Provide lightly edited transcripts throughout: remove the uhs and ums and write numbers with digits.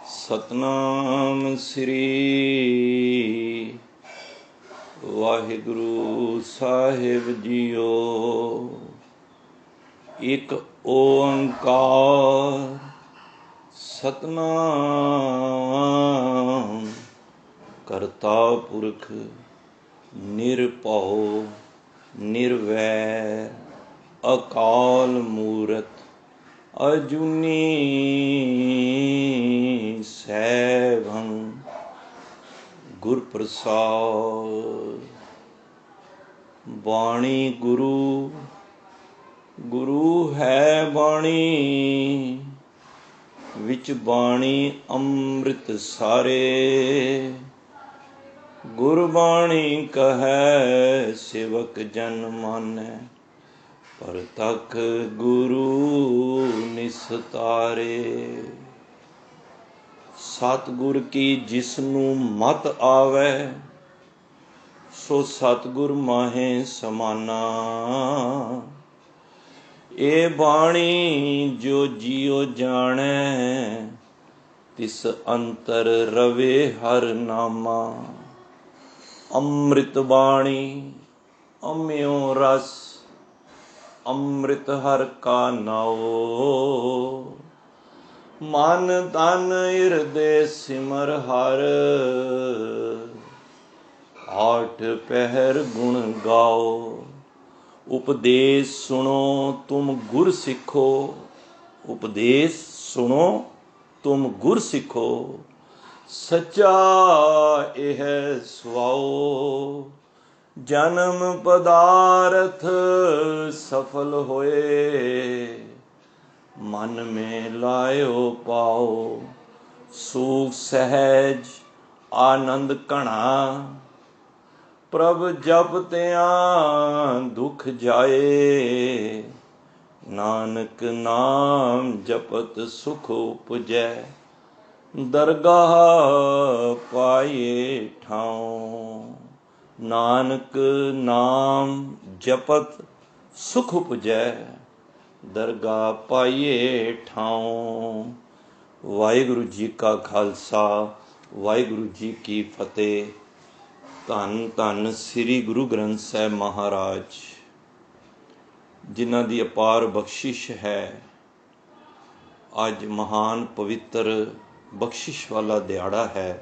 सतनाम श्री वाहिगुरु साहिब जीओ। एक ओंकार सतनाम करता पुरख निरभउ निर्वैर अकाल मूरत अजूनी सैभं गुर प्रसाद। बाणी गुरु गुरु है बाणी विच बाणी अमृत सारे। गुरबाणी कहे सेवक जन मानै पर तक गुरु निस्तारे। सतगुर की जिसनू मत आवे सो सतगुर माहे समाना। ए बाणी जो जियो जाने तिस अंतर रवे हर नामा। अमृत बाणी अम्यो रस अमृत हर का नाओ। मन तन हिरदे सिमर हर आठ पहर गुण गाओ। उपदेश सुनो तुम गुर सिखो उपदेश सुनो तुम गुर सिखो। सच्चा यह सुआओ जन्म पदार्थ सफल होए। मन में लायो पाओ सुख सहज आनंद घना। प्रभ जप त्या दुख जाए नानक नाम जपत सुख उपजै। दरगाह पाए ठाऊं नानक नाम जपत सुख उपजै। दरगाह पाइए ठाऊं। वाहिगुरु जी का खालसा वाहिगुरु जी की फतेह। धन धन श्री गुरु ग्रंथ साहिब महाराज जिन्हां दी अपार बख्शिश है। अज महान पवित्र बख्शिश वाला दिहाड़ा है।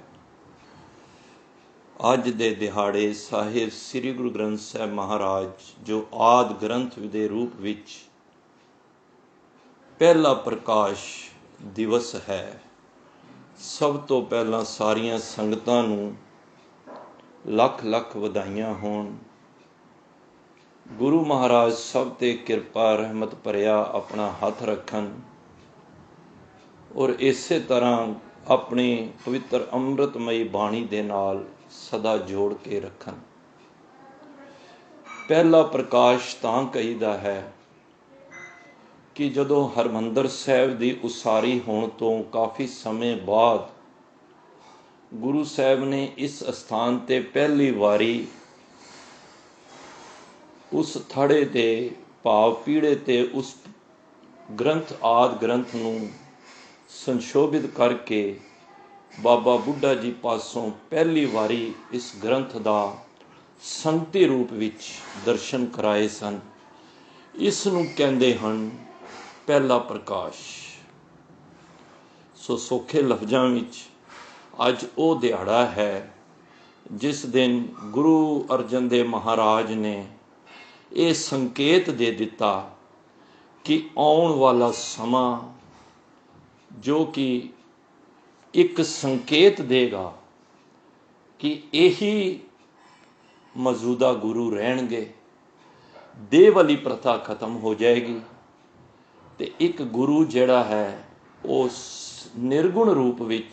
अज दे दिहाड़े साहिब श्री गुरु ग्रंथ साहिब महाराज जो आदि ग्रंथ दे रूप विच पहला प्रकाश दिवस है। सब तो पहला सारियां संगतां नूं लख लख वधाइयां होण। गुरु महाराज सब ते किरपा रहमत भरिया अपना हथ रखन और इसे तरह अपनी पवित्र अमृतमयी बाणी दे नाल सदा जोड़ के रखन। पहला प्रकाश तां कहीदा है कि जदों हरमंदर साहिब दी उसारी होण तो काफ़ी समय बाद गुरु साहिब ने इस स्थान ते पहली वारी उस थड़े ते भाव पीड़े ते उस ग्रंथ आदि ग्रंथ नूं संशोभित करके बाबा बुढ़ा जी पासों पहली वारी इस ग्रंथ दा संगती रूप विच दर्शन कराए सन। इस नूं कहंदे हन पहला प्रकाश। सो सौखे लफ्जां विच अज वो दिहाड़ा है जिस दिन गुरु अर्जन देव महाराज ने ये संकेत दे दिता कि आउण वाला समा जो कि एक संकेत देगा कि यही मौजूदा गुरु रहणगे। देह वाली प्रथा खत्म हो जाएगी ते एक गुरु जिहड़ा है उस निर्गुण रूप विच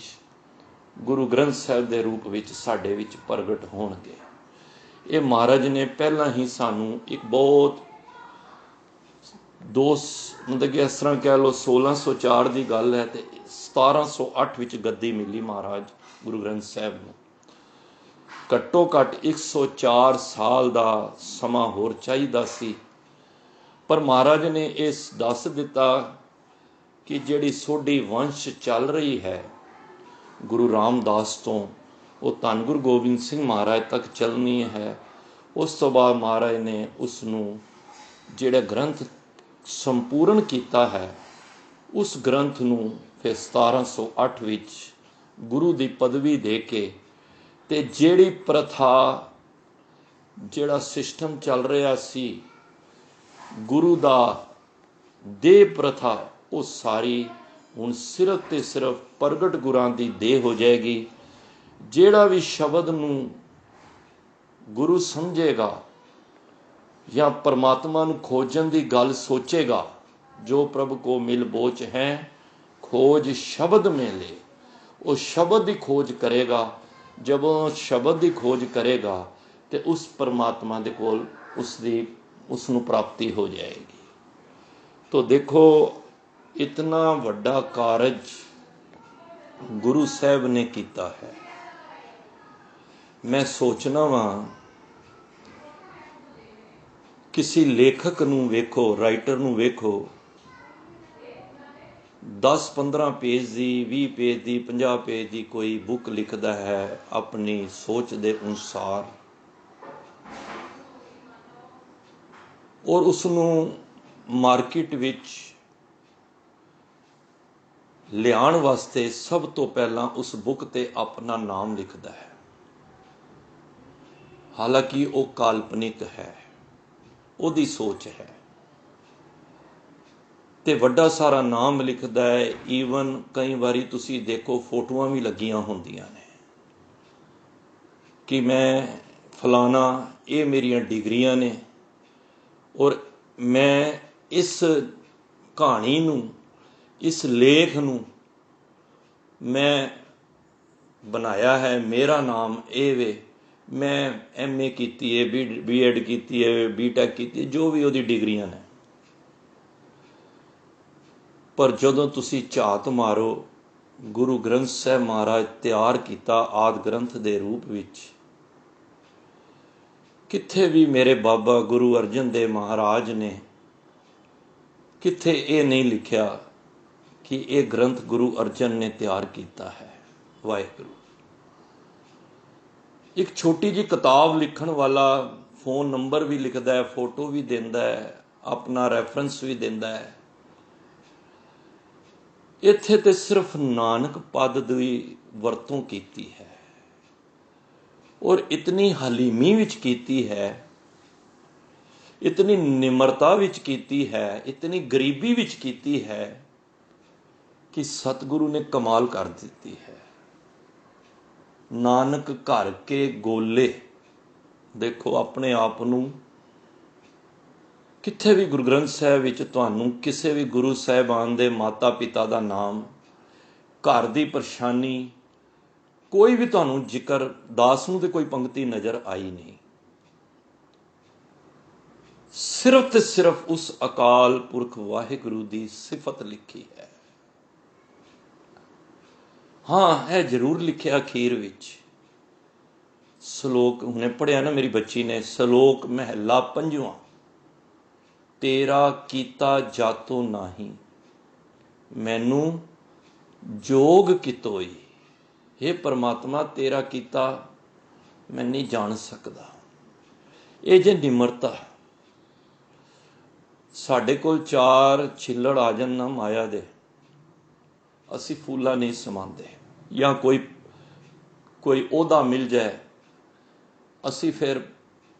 गुरु ग्रंथ साहिब दे रूप विच साडे विच प्रगट होणगे। ये महाराज ने पहला ही सानू एक बहुत मतलब कि इस तरह कह लो 1604 की गल है तो 1708 विच गद्दी मिली महाराज गुरु ग्रंथ साहिब नूं। घट्टो घट 104 साल का समा होर चाहिदा सी पर महाराज ने इस दस दिता कि ਜਿਹੜੀ ਸੋਢੀ ਵੰਸ਼ ਚੱਲ ਰਹੀ ਹੈ ਗੁਰੂ ਰਾਮਦਾਸ ਤੋਂ, ਉਹ ਧੰਨ ਗੁਰੂ ਗੋਬਿੰਦ ਸਿੰਘ ਮਹਾਰਾਜ ਤੱਕ ਚੱਲਣੀ ਹੈ। ਉਸ ਤੋਂ ਬਾਅਦ ਮਹਾਰਾਜ ਨੇ ਉਸ ਨੂੰ ਜਿਹੜਾ ਗ੍ਰੰਥ ਸੰਪੂਰਨ ਕੀਤਾ ਹੈ, ਉਸ ਗ੍ਰੰਥ ਨੂੰ ਫਿਰ 1708 ਵਿੱਚ ਗੁਰੂ ਦੀ ਪਦਵੀ ਦੇ ਕੇ, ਤੇ ਜਿਹੜੀ ਪ੍ਰਥਾ, ਜਿਹੜਾ ਸਿਸਟਮ ਚੱਲ ਰਿਹਾ ਸੀ ਗੁਰੂ ਦਾ ਦੇਹ ਪ੍ਰਥਾ, ਉਹ ਸਾਰੀ ਹੁਣ ਸਿਰਫ ਤੇ ਸਿਰਫ ਪ੍ਰਗਟ ਗੁਰਾਂ ਦੀ ਦੇਹ ਹੋ ਜਾਏਗੀ। ਜਿਹੜਾ ਵੀ ਸ਼ਬਦ ਨੂੰ ਗੁਰੂ ਸਮਝੇਗਾ ਜਾਂ परमात्मा ਨੂੰ ਖੋਜਣ ਦੀ ਗੱਲ ਸੋਚੇਗਾ, ਜੋ ਪ੍ਰਭु को मिल बोच है खोज शब्द में ले, ਉਹ ਸ਼ਬਦ ਦੀ ਖੋਜ ਕਰੇਗਾ। ਜਦੋਂ ਸ਼ਬਦ ਦੀ ਖੋਜ ਕਰੇਗਾ ਤੇ ਉਸ परमात्मा ਦੇ ਕੋਲ ਉਸ ਨੂੰ ਪ੍ਰਾਪਤੀ ਹੋ ਜਾਏਗੀ। तो देखो इतना ਵੱਡਾ ਕਾਰਜ ਗੁਰੂ ਸਾਹਿਬ ਨੇ ਕੀਤਾ ਹੈ। मैं सोचना वा किसी लेखक नूं वेखो, राइटर नूं वेखो, 10-15 पेज की, 20 पेज की, 50 पेज की कोई बुक लिखता है अपनी सोच के अनुसार, और उसनूं मार्केट विच लियाण वास्ते सब तो पहला उस बुक ते अपना नाम लिखता है। हालांकि वो काल्पनिक है, ਉਹਦੀ सोच है, ਤੇ ਵੱਡਾ ਸਾਰਾ ਨਾਮ ਲਿਖਦਾ ਹੈ। ਈਵਨ ਕਈ ਵਾਰੀ ਤੁਸੀਂ ਦੇਖੋ ਫੋਟੋਆਂ ਵੀ ਲੱਗੀਆਂ ਹੁੰਦੀਆਂ ਨੇ ਕਿ ਮੈਂ ਫਲਾਣਾ, ਇਹ ਮੇਰੀਆਂ ਡਿਗਰੀਆਂ ਨੇ, ਔਰ ਮੈਂ ਇਸ ਕਹਾਣੀ ਨੂੰ, ਇਸ ਲੇਖ ਨੂੰ ਮੈਂ ਬਣਾਇਆ ਹੈ, ਮੇਰਾ ਨਾਮ ਇਹ ਵੇ, मैं MA की है, BEd की है, BTech की है, जो भी ਉਹਦੀ ਡਿਗਰੀਆਂ ਨੇ। ਪਰ ਜਦੋਂ ਤੁਸੀਂ ਝਾਤ ਮਾਰੋ ਗੁਰੂ ਗ੍ਰੰਥ ਸਾਹਿਬ ਮਹਾਰਾਜ ਤਿਆਰ ਕੀਤਾ ਆਦਿ ਗ੍ਰੰਥ ਦੇ ਰੂਪ ਵਿੱਚ, ਕਿੱਥੇ ਵੀ ਮੇਰੇ ਬਾਬਾ ਗੁਰੂ ਅਰਜਨ ਦੇਵ ਮਹਾਰਾਜ ਨੇ ਕਿੱਥੇ ਇਹ ਨਹੀਂ ਲਿਖਿਆ ਕਿ ਇਹ ਗ੍ਰੰਥ ਗੁਰੂ ਅਰਜਨ ਨੇ ਤਿਆਰ ਕੀਤਾ ਹੈ। ਵਾਹਿਗੁਰੂ। एक छोटी जी किताब लिखण वाला फोन नंबर भी लिखता है, फोटो भी देंदा है, अपना रेफरेंस भी देंदा है। इत्थे ते सिर्फ नानक पद की वरतों कीती है, और इतनी हलीमी विच कीती है, इतनी निमरता विच कीती है, इतनी गरीबी विच कीती है कि सतगुरु ने कमाल कर दी है। नानक घर के गोले, देखो अपने आप नूं किथे भी गुरु ग्रंथ साहिब विच तुहानूं किसी भी गुरु साहिबान दे माता पिता दा नाम, घर दी परेशानी, कोई भी तुहानूं जिक्र दास नूं ते कोई पंक्ति नज़र आई नहीं। सिर्फ ते सिर्फ उस अकाल पुरख वाहिगुरू दी सिफत लिखी है। हाँ, है जरूर लिखे अखीर विच सलोक, हुणे पढ़िया ना मेरी बच्ची ने, सलोक महला 5वां, तेरा कीता जातो नाही मैनू जोग कितोई। हे परमात्मा, तेरा कीता मैं नहीं जान सकदा। ये जे निमरता, साडे कोल 4 छिल्लड़ आ जाण ना माया दे, असी फूला नहीं समांदे, या कोई ओहदा मिल जाए असी फिर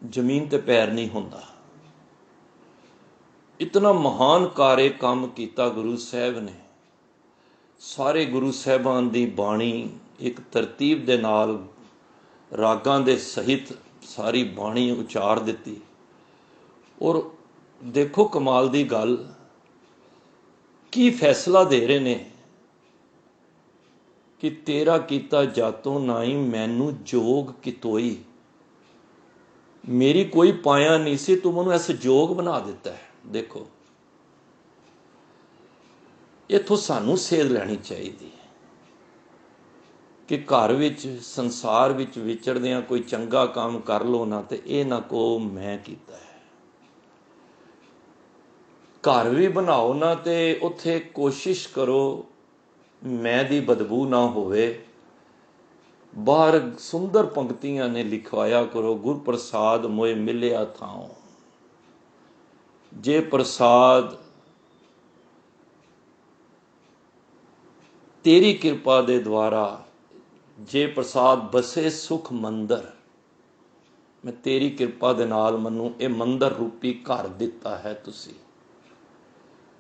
जमीन ते पैर नहीं हुंदा। इतना महान कार्य काम किया गुरु साहब ने। सारे गुरु साहबान दी बाणी एक तरतीब दे नाल रागां दे सहित सारी बाणी उचार दिती। और देखो कमाल दी गल, की फैसला दे रहे ने कि तेरा कीता जातों नाई मैनू जोग कितोई। मेरी कोई पाया नहीं सी, तू मैनू ऐसा जोग बना दिता है। देखो इथों सानू सेध लैनी चाहिए कि घर विच संसार विच विचरदियां कोई चंगा काम कर लो ना, तो यह ना को मैं कीता है। घर भी बनाओ ना तो उत्थे कोशिश करो मैं दी बदबू ना होवे। बाहर सुंदर पंक्तियां ने लिखवाया करो, गुर प्रसाद मोए मिलिया थाओ। जे प्रसाद तेरी कृपा दे द्वारा, जे प्रसाद बसे सुख मंदिर, मैं तेरी कृपा दे नाल मनु ये मंदिर रूपी घर दिता है तुसी।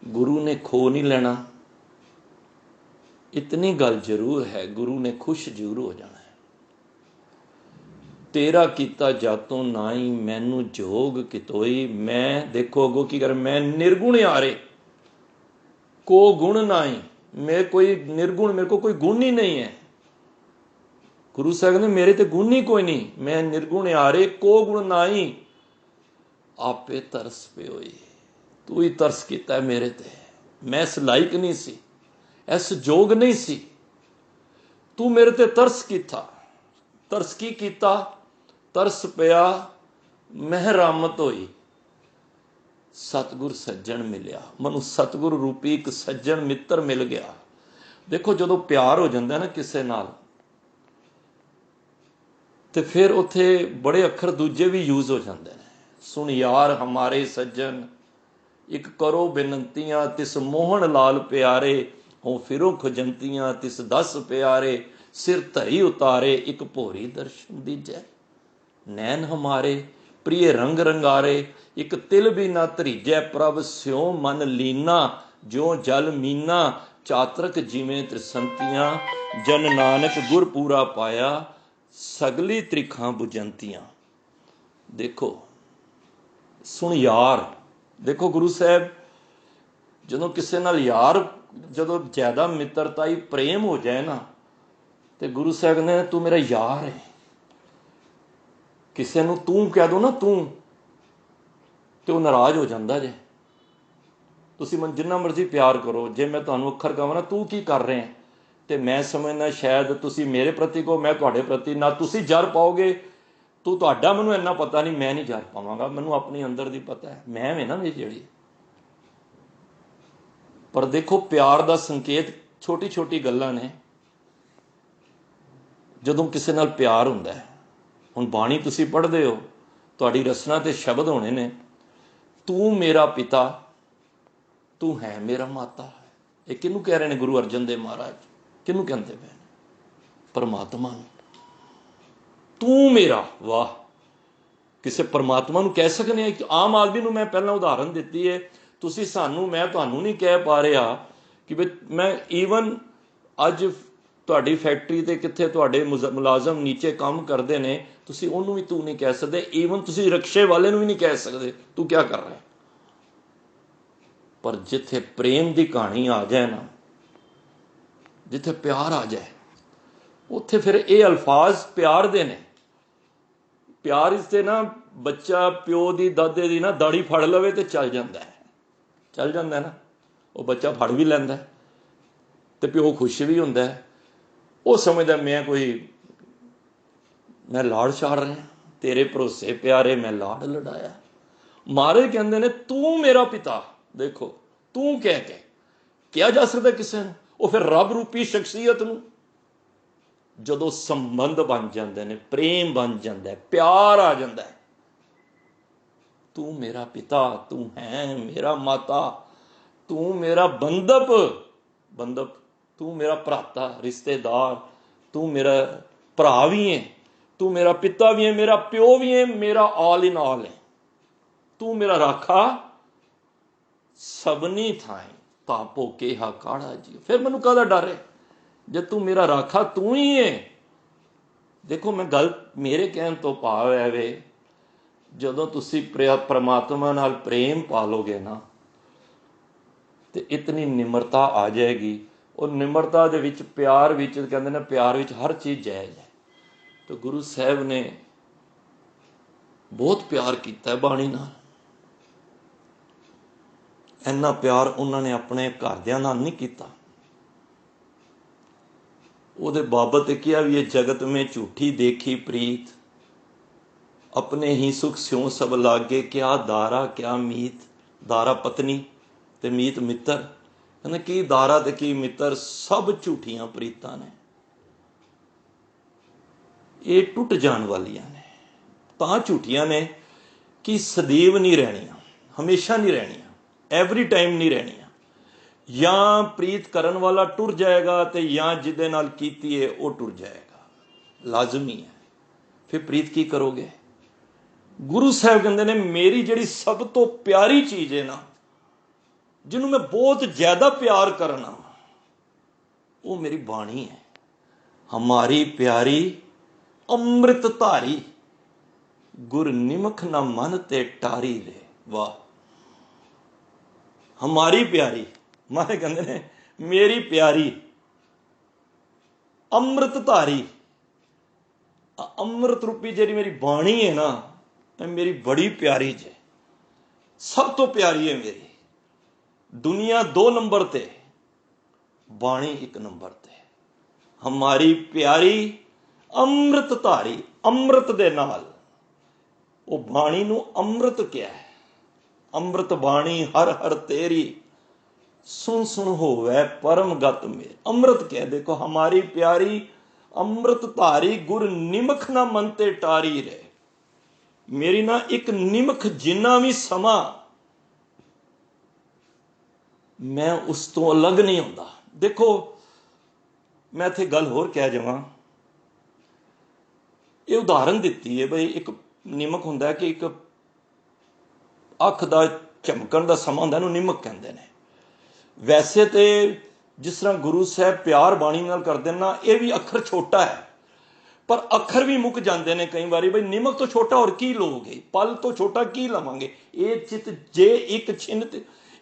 गुरु ने खो नहीं लेना, इतनी गल जरूर है, गुरु ने खुश जरूर हो जाना है। तेरा कीता जातों नाई मैनू जोग कितोई। मैं देखो अगो की कर, मैं निर्गुण आरे को गुण नाई। मैं कोई निर्गुण, मेरे को कोई गुण ही नहीं है। गुरु साहब ने मेरे ते गुण ही कोई नहीं, मैं निर्गुण आरे को गुण नाई। आपे तरस पे होई, तू ही तरस किया है मेरे ते। मैं इस लायक नहीं सी, इस जोग नहीं सी, तू मेरे ते तरस किया। तरस की कीता? तरस पिया, महरामत होई। सतगुर सज्जन मिलिया, मनु सतगुर रूपी एक सज्जन मित्र मिल गया। देखो जो प्यार हो जाता है ना किसी नाल, तो फिर उत्थे बड़े अखर दूजे भी यूज हो जाते हैं। सुन यार हमारे सज्जन, एक करो बेनंतियां तिस मोहन लाल प्यारे। हो फिरो खुजंतियां तिस दस प्यारे। सिर धरी उतारे एक भोरी दर्शन दीजै। नैन हमारे प्रिय रंग रंगारे, एक तिल भी ना धरीजै। प्रभ स्यों मन लीना, ज्यों जल मीना। चातरक जिमें त्रिसंतियां, जन नानक गुर पूरा पाया। सगली त्रिखां बुझंतियां। देखो सुन यार, देखो गुरु साहब जो किसी नाल यार, जो ज्यादा मित्रता ही प्रेम हो जाए ना, तो गुरु साहब ने तू मेरा यार है। किसी को तू कह दो ना तू, तो नाराज हो जाता जे। तुसी मन जिन्ना मर्जी प्यार करो, जे मैं तुहानू अखर कहां ना तू की कर रहे हैं, तो मैं समझना शायद तुसी मेरे प्रति को, मैं तुहाडे प्रति ना तुसी जर पाओगे। तू तुहाडा मैनू इन्ना पता नहीं, मैं नहीं जर पावांगा। मैनू अपनी अंदर दी पता है, मैं वे ना मेरी जिहड़ी। पर देखो प्यार दा संकेत छोटी छोटी गल्लां ने। जदों किसी नाल प्यार हुंदा है, हुण बाणी तुसी पढ़दे हो, तुहाडी रसना ते शब्द होने ने, तू मेरा पिता, तू है मेरा माता। ये किनू कह रहे हैं गुरु अर्जन देव महाराज? किनू कहते पे? परमात्मा। तू मेरा, वाह! किसी परमात्मा नू कह सकने हैं? आम आदमी नू मैं पहला उदाहरण दिती है, तुसी सानू, मैं तुहानू नहीं कह पा रहा कि मैं ईवन अज तुहाडी फैक्ट्री ते कित्थे तुहाडे मुलाजम नीचे काम करते हैं, तुसी उन्होंने भी तू नहीं कह सकते। ईवन तुसी रिक्शे वाले नू भी नहीं कह सकते तू क्या कर रहा है। पर जिथे प्रेम की कहानी आ जाए ना, जिथे प्यार आ जाए, उत्थे फिर ये अल्फाज प्यार दे ने। प्यार इससे ना बच्चा प्यो की दादे की ना दाड़ी फड़ लवे तो चल जाता है, चल जाता है ना, वो बच्चा फड़ भी लैंदा है, तो प्यो खुश भी होंदा है। वो समझदा मैं लाड़ छाड़ रहा, तेरे भरोसे प्यारे मैं लाड़ लड़ाया। महाराज कहते ने तू मेरा पिता। देखो तू कह के क्या जा सकता किसी ने? वो फिर रब रूपी शख्सियत नूं जदों संबंध बन जाते हैं, प्रेम बन जाता है, प्यार आ जाता है। तू मेरा पिता, तू है मेरा माता, तू मेरा बंधप, तू मेरा भराता रिश्तेदार, तू मेरा भरा भी है, तू मेरा पिता भी है, मेरा प्यो भी है, मेरा ऑल इन ऑल है। तू मेरा राखा सबनी थाई, तापो केहा काड़ा जी। फिर मैनू कहदा डर है जे तू मेरा राखा तू ही है। देखो मैं गल मेरे कहन तो भाव है वे, जदों तुसी परमात्मा नाल प्रेम पालोगे ना, तो इतनी निमरता आ जाएगी। और निमरता दे विच, प्यार विच, कहंदे ने प्यार विच हर चीज़ जायज़ है। तो गुरु साहब ने बहुत प्यार किया है बाणी नाल। इन्ना प्यार उन्होंने अपने घरदियां नाल नहीं किया। उहदे बाबत किया भी, ये जगत में झूठी देखी प्रीत, अपने ही सुख स्यों सब लागे, क्या दारा क्या मीत। दारा पत्नी, ਤੇ ਮੀਤ ਮਿੱਤਰ, ਕਹਿੰਦੇ ਕੀ ਦਾਰਾ ਤੇ ਕੀ ਮਿੱਤਰ, ਸਭ ਝੂਠੀਆਂ ਪ੍ਰੀਤਾਂ ਨੇ, ਇਹ ਟੁੱਟ ਜਾਣ ਵਾਲੀਆਂ ਨੇ। ਤਾਂ ਝੂਠੀਆਂ ਨੇ ਕਿ ਸਦੀਵ ਨਹੀਂ ਰਹਿਣੀਆਂ, ਹਮੇਸ਼ਾ ਨਹੀਂ ਰਹਿਣੀਆਂ, ਐਵਰੀ ਟਾਈਮ ਨਹੀਂ ਰਹਿਣੀਆਂ। ਜਾਂ ਪ੍ਰੀਤ ਕਰਨ ਵਾਲਾ ਟੁਰ ਜਾਏਗਾ ਤੇ ਜਾਂ ਜਿਹਦੇ ਨਾਲ ਕੀਤੀ ਹੈ ਉਹ ਟੁਰ ਜਾਏਗਾ, ਲਾਜ਼ਮੀ ਹੈ। ਫਿਰ ਪ੍ਰੀਤ ਕੀ ਕਰੋਗੇ? ਗੁਰੂ ਸਾਹਿਬ ਕਹਿੰਦੇ ਨੇ ਮੇਰੀ ਜਿਹੜੀ ਸਭ ਤੋਂ ਪਿਆਰੀ ਚੀਜ਼ ਹੈ ਨਾ, ਜਿਹਨੂੰ ਮੈਂ ਬਹੁਤ ਜ਼ਿਆਦਾ ਪਿਆਰ ਕਰਨਾ, ਉਹ ਮੇਰੀ ਬਾਣੀ ਹੈ। ਹਮਾਰੀ ਪਿਆਰੀ ਅੰਮ੍ਰਿਤ ਧਾਰੀ, ਗੁਰ ਨਿਮਖ ਨਾ ਮਨ ਤੇ ਟਾਰੀ ਰੇ। ਵਾਹ, ਹਮਾਰੀ ਪਿਆਰੀ, ਮਾਰੇ ਕਹਿੰਦੇ ਨੇ ਮੇਰੀ ਪਿਆਰੀ ਅੰਮ੍ਰਿਤ ਧਾਰੀ, ਅੰਮ੍ਰਿਤ ਰੂਪੀ ਜਿਹੜੀ ਮੇਰੀ ਬਾਣੀ ਹੈ ਨਾ, ਇਹ ਮੇਰੀ ਬੜੀ ਪਿਆਰੀ ਜੇ, ਸਭ ਤੋਂ ਪਿਆਰੀ ਹੈ ਮੇਰੀ। ਦੁਨੀਆ 2 ਨੰਬਰ ਤੇ, ਬਾਣੀ 1 ਨੰਬਰ ਤੇ। ਹਮਾਰੀ ਪਿਆਰੀ ਅੰਮ੍ਰਿਤ ਧਾਰੀ, ਅੰਮ੍ਰਿਤ ਦੇ ਨਾਲ, ਉਹ ਬਾਣੀ ਨੂੰ ਅੰਮ੍ਰਿਤ ਕਿਹਾ ਹੈ। ਅੰਮ੍ਰਿਤ ਬਾਣੀ ਹਰ ਹਰ ਤੇਰੀ, ਸੁਣ ਸੁਣ ਹੋਵੇ ਪਰਮ ਗਤ ਮੇਰ। ਅੰਮ੍ਰਿਤ ਕਿਹਾ। ਦੇਖੋ, ਹਮਾਰੀ ਪਿਆਰੀ ਅੰਮ੍ਰਿਤ ਧਾਰੀ, ਗੁਰ ਨਿਮਖ ਨਾ ਮਨ ਤੇ ਟਾਰੀ ਰੇ। ਮੇਰੀ ਨਾ ਇੱਕ ਨਿਮਖ ਜਿੰਨਾ ਵੀ ਸਮਾਂ ਮੈਂ ਉਸ ਤੋਂ ਅਲੱਗ ਨਹੀਂ ਹੁੰਦਾ। ਦੇਖੋ, ਮੈਂ ਇੱਥੇ ਗੱਲ ਹੋਰ ਕਹਿ ਜਾਵਾਂ, ਇਹ ਉਦਾਹਰਨ ਦਿੱਤੀ ਹੈ ਬਈ ਇੱਕ ਨਿਮਕ ਹੁੰਦਾ ਕਿ ਇੱਕ ਅੱਖ ਦਾ ਝਮਕਣ ਦਾ ਸਮਾਂ ਹੁੰਦਾ, ਇਹਨੂੰ ਨਿਮਕ ਕਹਿੰਦੇ ਨੇ। ਵੈਸੇ ਤੇ ਜਿਸ ਤਰ੍ਹਾਂ ਗੁਰੂ ਸਾਹਿਬ ਪਿਆਰ ਬਾਣੀ ਨਾਲ ਕਰਦੇ ਨਾ, ਇਹ ਵੀ ਅੱਖਰ ਛੋਟਾ ਹੈ, ਪਰ ਅੱਖਰ ਵੀ ਮੁੱਕ ਜਾਂਦੇ ਨੇ ਕਈ ਵਾਰੀ। ਬਈ ਨਿਮਕ ਤੋਂ ਛੋਟਾ ਹੋਰ ਕੀ ਲਓਗੇ, ਪਲ ਤੋਂ ਛੋਟਾ ਕੀ ਲਵਾਂਗੇ। ਇਹ ਚਿਤ ਜੇ ਇੱਕ ਛਿਨ,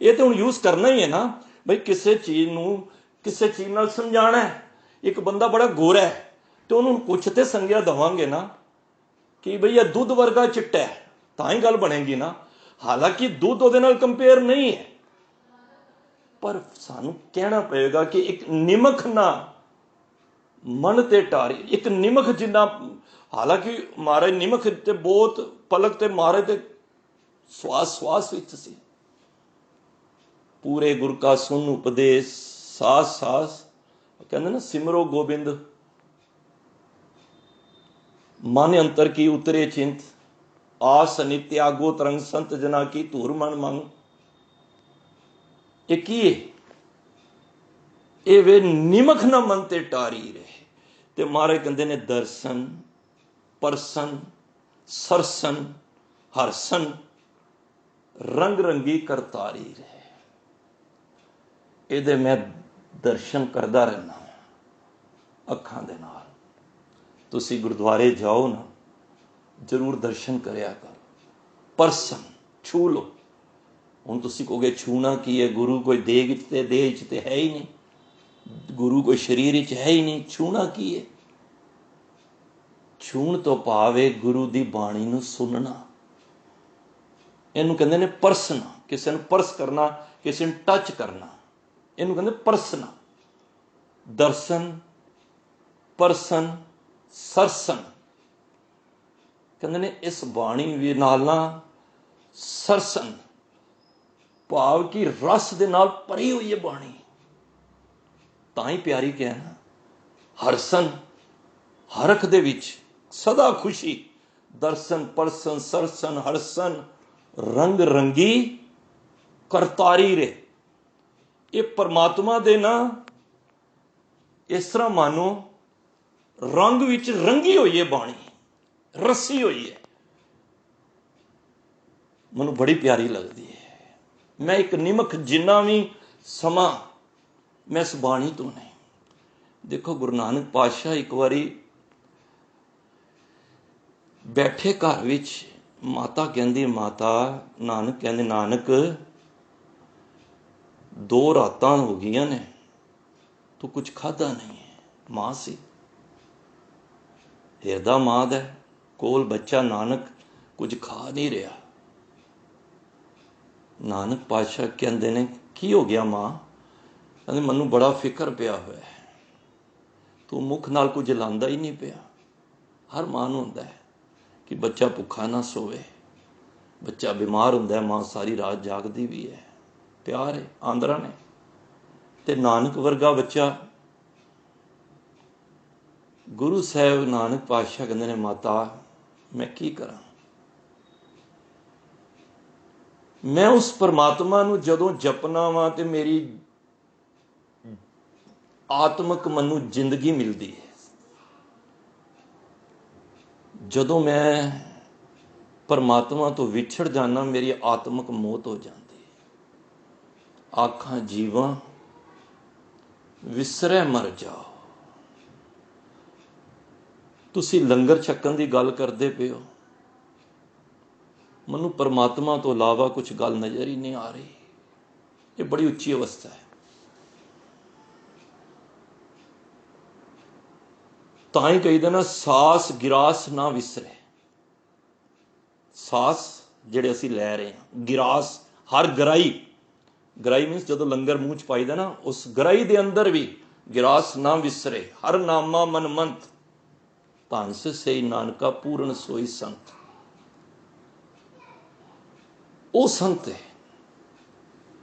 ਇਹ ਤਾਂ ਹੁਣ ਯੂਜ਼ ਕਰਨਾ ਹੀ ਹੈ ਨਾ। ਬਈ ਕਿਸੇ ਚੀਜ਼ ਨੂੰ ਕਿਸੇ ਚੀਜ਼ ਨਾਲ ਸਮਝਾਣਾ ਹੈ। ਇੱਕ ਬੰਦਾ ਬੜਾ ਗੋਰਾ ਹੈ ਤੇ ਉਹਨੂੰ ਕੁਛ ਤੇ ਸੰਗਿਆ ਦੇਵਾਂਗੇ ਨਾ ਕਿ ਬਈ ਇਹ ਦੁੱਧ ਵਰਗਾ ਚਿੱਟਾ ਹੈ, ਤਾਂ ਹੀ ਗੱਲ ਬਣੇਗੀ ਨਾ। ਹਾਲਾਂਕਿ ਦੁੱਧ ਉਹਦੇ ਨਾਲ ਕੰਪੇਅਰ ਨਹੀਂ ਹੈ, ਪਰ ਸਾਨੂੰ ਕਹਿਣਾ ਪਏਗਾ ਕਿ ਇੱਕ ਨਿਮਖ ਨਾ ਮਨ ਤੇ ਟਾਰੀ, ਇੱਕ ਨਿਮਖ ਜਿੰਨਾ। ਹਾਲਾਂਕਿ ਮਹਾਰਾਜ ਨਿਮਖ ਤੇ ਬਹੁਤ ਪਲਕ ਤੇ ਮਹਾਰਾਜ ਤੇ ਸਵਾਸ ਵਿੱਚ ਸੀ। ਪੂਰੇ ਗੁਰ ਕਾ ਸੁਨ ਉਪਦੇਸ਼, ਸਾਸ ਸਾਸ, ਕਹਿੰਦੇ ਨਾ ਸਿਮਰੋ ਗੋਬਿੰਦ, ਮਨ ਅੰਤਰ ਕੀ ਉਤਰੇ ਚਿੰਤ, ਆਸ ਨਿਤਿਆਗੋ ਤਰੰਗ, ਸੰਤ ਜਨਾ ਕੀ ਧੂਰ ਮਨ ਮੰਗ। ਇਹ ਕੀ ਹੈ? ਇਹ ਵੇ ਨਿਮਖ ਨਾ ਮਨ ਤੇ ਟਾਰੀ ਰਹੇ। ਤੇ ਮਹਾਰਾਜ ਕਹਿੰਦੇ ਨੇ ਦਰਸ਼ਨ, ਪਰਸਨ, ਸਰਸਨ, ਹਰਸਨ, ਰੰਗ ਰੰਗੀ ਕਰਤਾਰੀ ਰਹੇ। ਇਹਦੇ ਮੈਂ ਦਰਸ਼ਨ ਕਰਦਾ ਰਹਿਣਾ ਅੱਖਾਂ ਦੇ ਨਾਲ। ਤੁਸੀਂ ਗੁਰਦੁਆਰੇ ਜਾਓ ਨਾ, ਜ਼ਰੂਰ ਦਰਸ਼ਨ ਕਰਿਆ ਕਰੋ। ਪਰਸਨ, ਛੂ ਲਓ। ਹੁਣ ਤੁਸੀਂ ਕਹੋਗੇ ਛੂਣਾ ਕੀ ਹੈ? ਗੁਰੂ ਕੋਈ ਦੇਹ ਵਿੱਚ ਤੇ ਹੈ ਹੀ ਨਹੀਂ, ਗੁਰੂ ਕੋਈ ਸਰੀਰ ਵਿੱਚ ਹੈ ਹੀ ਨਹੀਂ, ਛੂਣਾ ਕੀ ਹੈ? ਛੂਣ ਤੋਂ ਭਾਵ ਗੁਰੂ ਦੀ ਬਾਣੀ ਨੂੰ ਸੁਣਨਾ। ਇਹਨੂੰ ਕਹਿੰਦੇ ਨੇ ਪਰਸਨਾ। ਕਿਸੇ ਨੂੰ ਪਰਸ ਕਰਨਾ, ਕਿਸੇ ਨੂੰ ਟੱਚ ਕਰਨਾ, ਇਹਨੂੰ ਕਹਿੰਦੇ ਪਰਸਨਾ। ਦਰਸ਼ਨ, ਪਰਸਨ, ਸਰਸਨ, ਕਹਿੰਦੇ ਨੇ ਇਸ ਬਾਣੀ ਵੀ ਨਾਲ ਨਾ ਸਰਸਨ, ਭਾਵ ਕਿ ਰਸ ਦੇ ਨਾਲ ਭਰੀ ਹੋਈ ਹੈ ਬਾਣੀ, ਤਾਂ ਹੀ ਪਿਆਰੀ ਕਿਹਾ ਨਾ। ਹਰਸਨ, ਹਰਖ ਦੇ ਵਿੱਚ ਸਦਾ ਖੁਸ਼ੀ। ਦਰਸ਼ਨ, ਪਰਸਨ, ਸਰਸਨ, ਹਰਸਨ, ਰੰਗ ਰੰਗੀ ਕਰਤਾਰੀ ਰੇ। ਇਹ ਪਰਮਾਤਮਾ ਦੇ ਨਾ ਇਸ ਤਰ੍ਹਾਂ ਮਾਨੋ ਰੰਗ ਵਿੱਚ ਰੰਗੀ ਹੋਈ ਹੈ ਬਾਣੀ, ਰੱਸੀ ਹੋਈ ਹੈ। ਮੈਨੂੰ ਬੜੀ ਪਿਆਰੀ ਲੱਗਦੀ ਹੈ। ਮੈਂ ਇੱਕ ਨਿਮਖ ਜਿੰਨਾ ਵੀ ਸਮਾਂ ਮੈਂ ਇਸ ਬਾਣੀ ਤੋਂ ਨਹੀਂ। ਦੇਖੋ, ਗੁਰੂ ਨਾਨਕ ਪਾਤਸ਼ਾਹ ਇੱਕ ਵਾਰੀ ਬੈਠੇ ਘਰ ਵਿੱਚ, ਮਾਤਾ ਕਹਿੰਦੀ, ਮਾਤਾ ਨਾਨਕ ਕਹਿੰਦੇ, ਨਾਨਕ 2 ਰਾਤਾਂ ਹੋ ਗਈਆਂ ਨੇ, ਤੂੰ ਕੁਝ ਖਾਧਾ ਨਹੀਂ ਹੈ। ਮਾਂ ਸੀ, ਹਿਰਦਾ ਮਾਂ ਦਾ ਕੋਲ ਬੱਚਾ ਨਾਨਕ ਕੁਝ ਖਾ ਨਹੀਂ ਰਿਹਾ। ਨਾਨਕ ਪਾਤਸ਼ਾਹ ਕਹਿੰਦੇ ਨੇ, ਕੀ ਹੋ ਗਿਆ ਮਾਂ? ਕਹਿੰਦੇ, ਮੈਨੂੰ ਬੜਾ ਫਿਕਰ ਪਿਆ ਹੋਇਆ ਹੈ, ਤੂੰ ਮੁੱਖ ਨਾਲ ਕੁਝ ਲਾਉਂਦਾ ਹੀ ਨਹੀਂ ਪਿਆ। ਹਰ ਮਾਂ ਨੂੰ ਹੁੰਦਾ ਹੈ ਕਿ ਬੱਚਾ ਭੁੱਖਾ ਨਾ ਸੋਵੇ, ਬੱਚਾ ਬਿਮਾਰ ਹੁੰਦਾ ਹੈ, ਮਾਂ ਸਾਰੀ ਰਾਤ ਜਾਗਦੀ ਵੀ ਹੈ, प्यार है आंध्रा ने। ते नानक वर्गा बच्चा गुरु साहब नानक पातशाह कहते ने माता मैं की करा, मैं उस परमात्मा नूं जदों जपना वा ते मेरी आत्मक मनु जिंदगी मिलती है। जदों मैं परमात्मा तो विछड़ जाना मेरी आत्मक मौत हो जाती है। आखां जीवा विसरे मर जाओ। तुसी लंगर छकन की गल करते पे हो, मनु परमात्मा तो इलावा कुछ गल नज़र ही नहीं आ रही। ये बड़ी उच्ची अवस्था है। तां ही कही ना सास गिरास ना विसरे। सास जिहड़े असीं लै रहे हैं, गिरास हर गराई, गराई मीनस जदों लंगर मूँह च पाईदा ना, उस गराई दे अंदर भी गिरास ना विसरे। हर नामा मनमंत धनस से नानका पूर्ण सोई संत। वो संत है,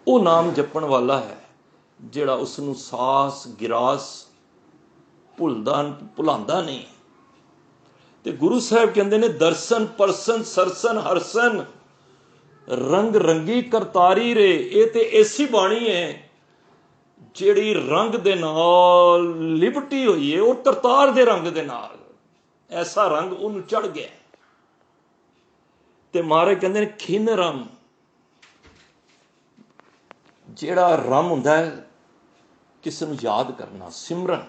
वो नाम जपण वाला है जिहड़ा उसनूं सास गिरास भुलांदा नहीं। ते गुरु साहब कहते ने दर्शन परसन सरसन हरसन रंग रंगी करतारी रे। ये ते ऐसी बाणी है जिहड़ी रंग दे नाल लिपटी हुई है और करतार दे रंग दे नाल ऐसा रंग उन्होंने चढ़ गया। ते महाराज कहते ने खिन रम, जिहड़ा रम हुंदा है किसी नूं याद करना, सिमरन।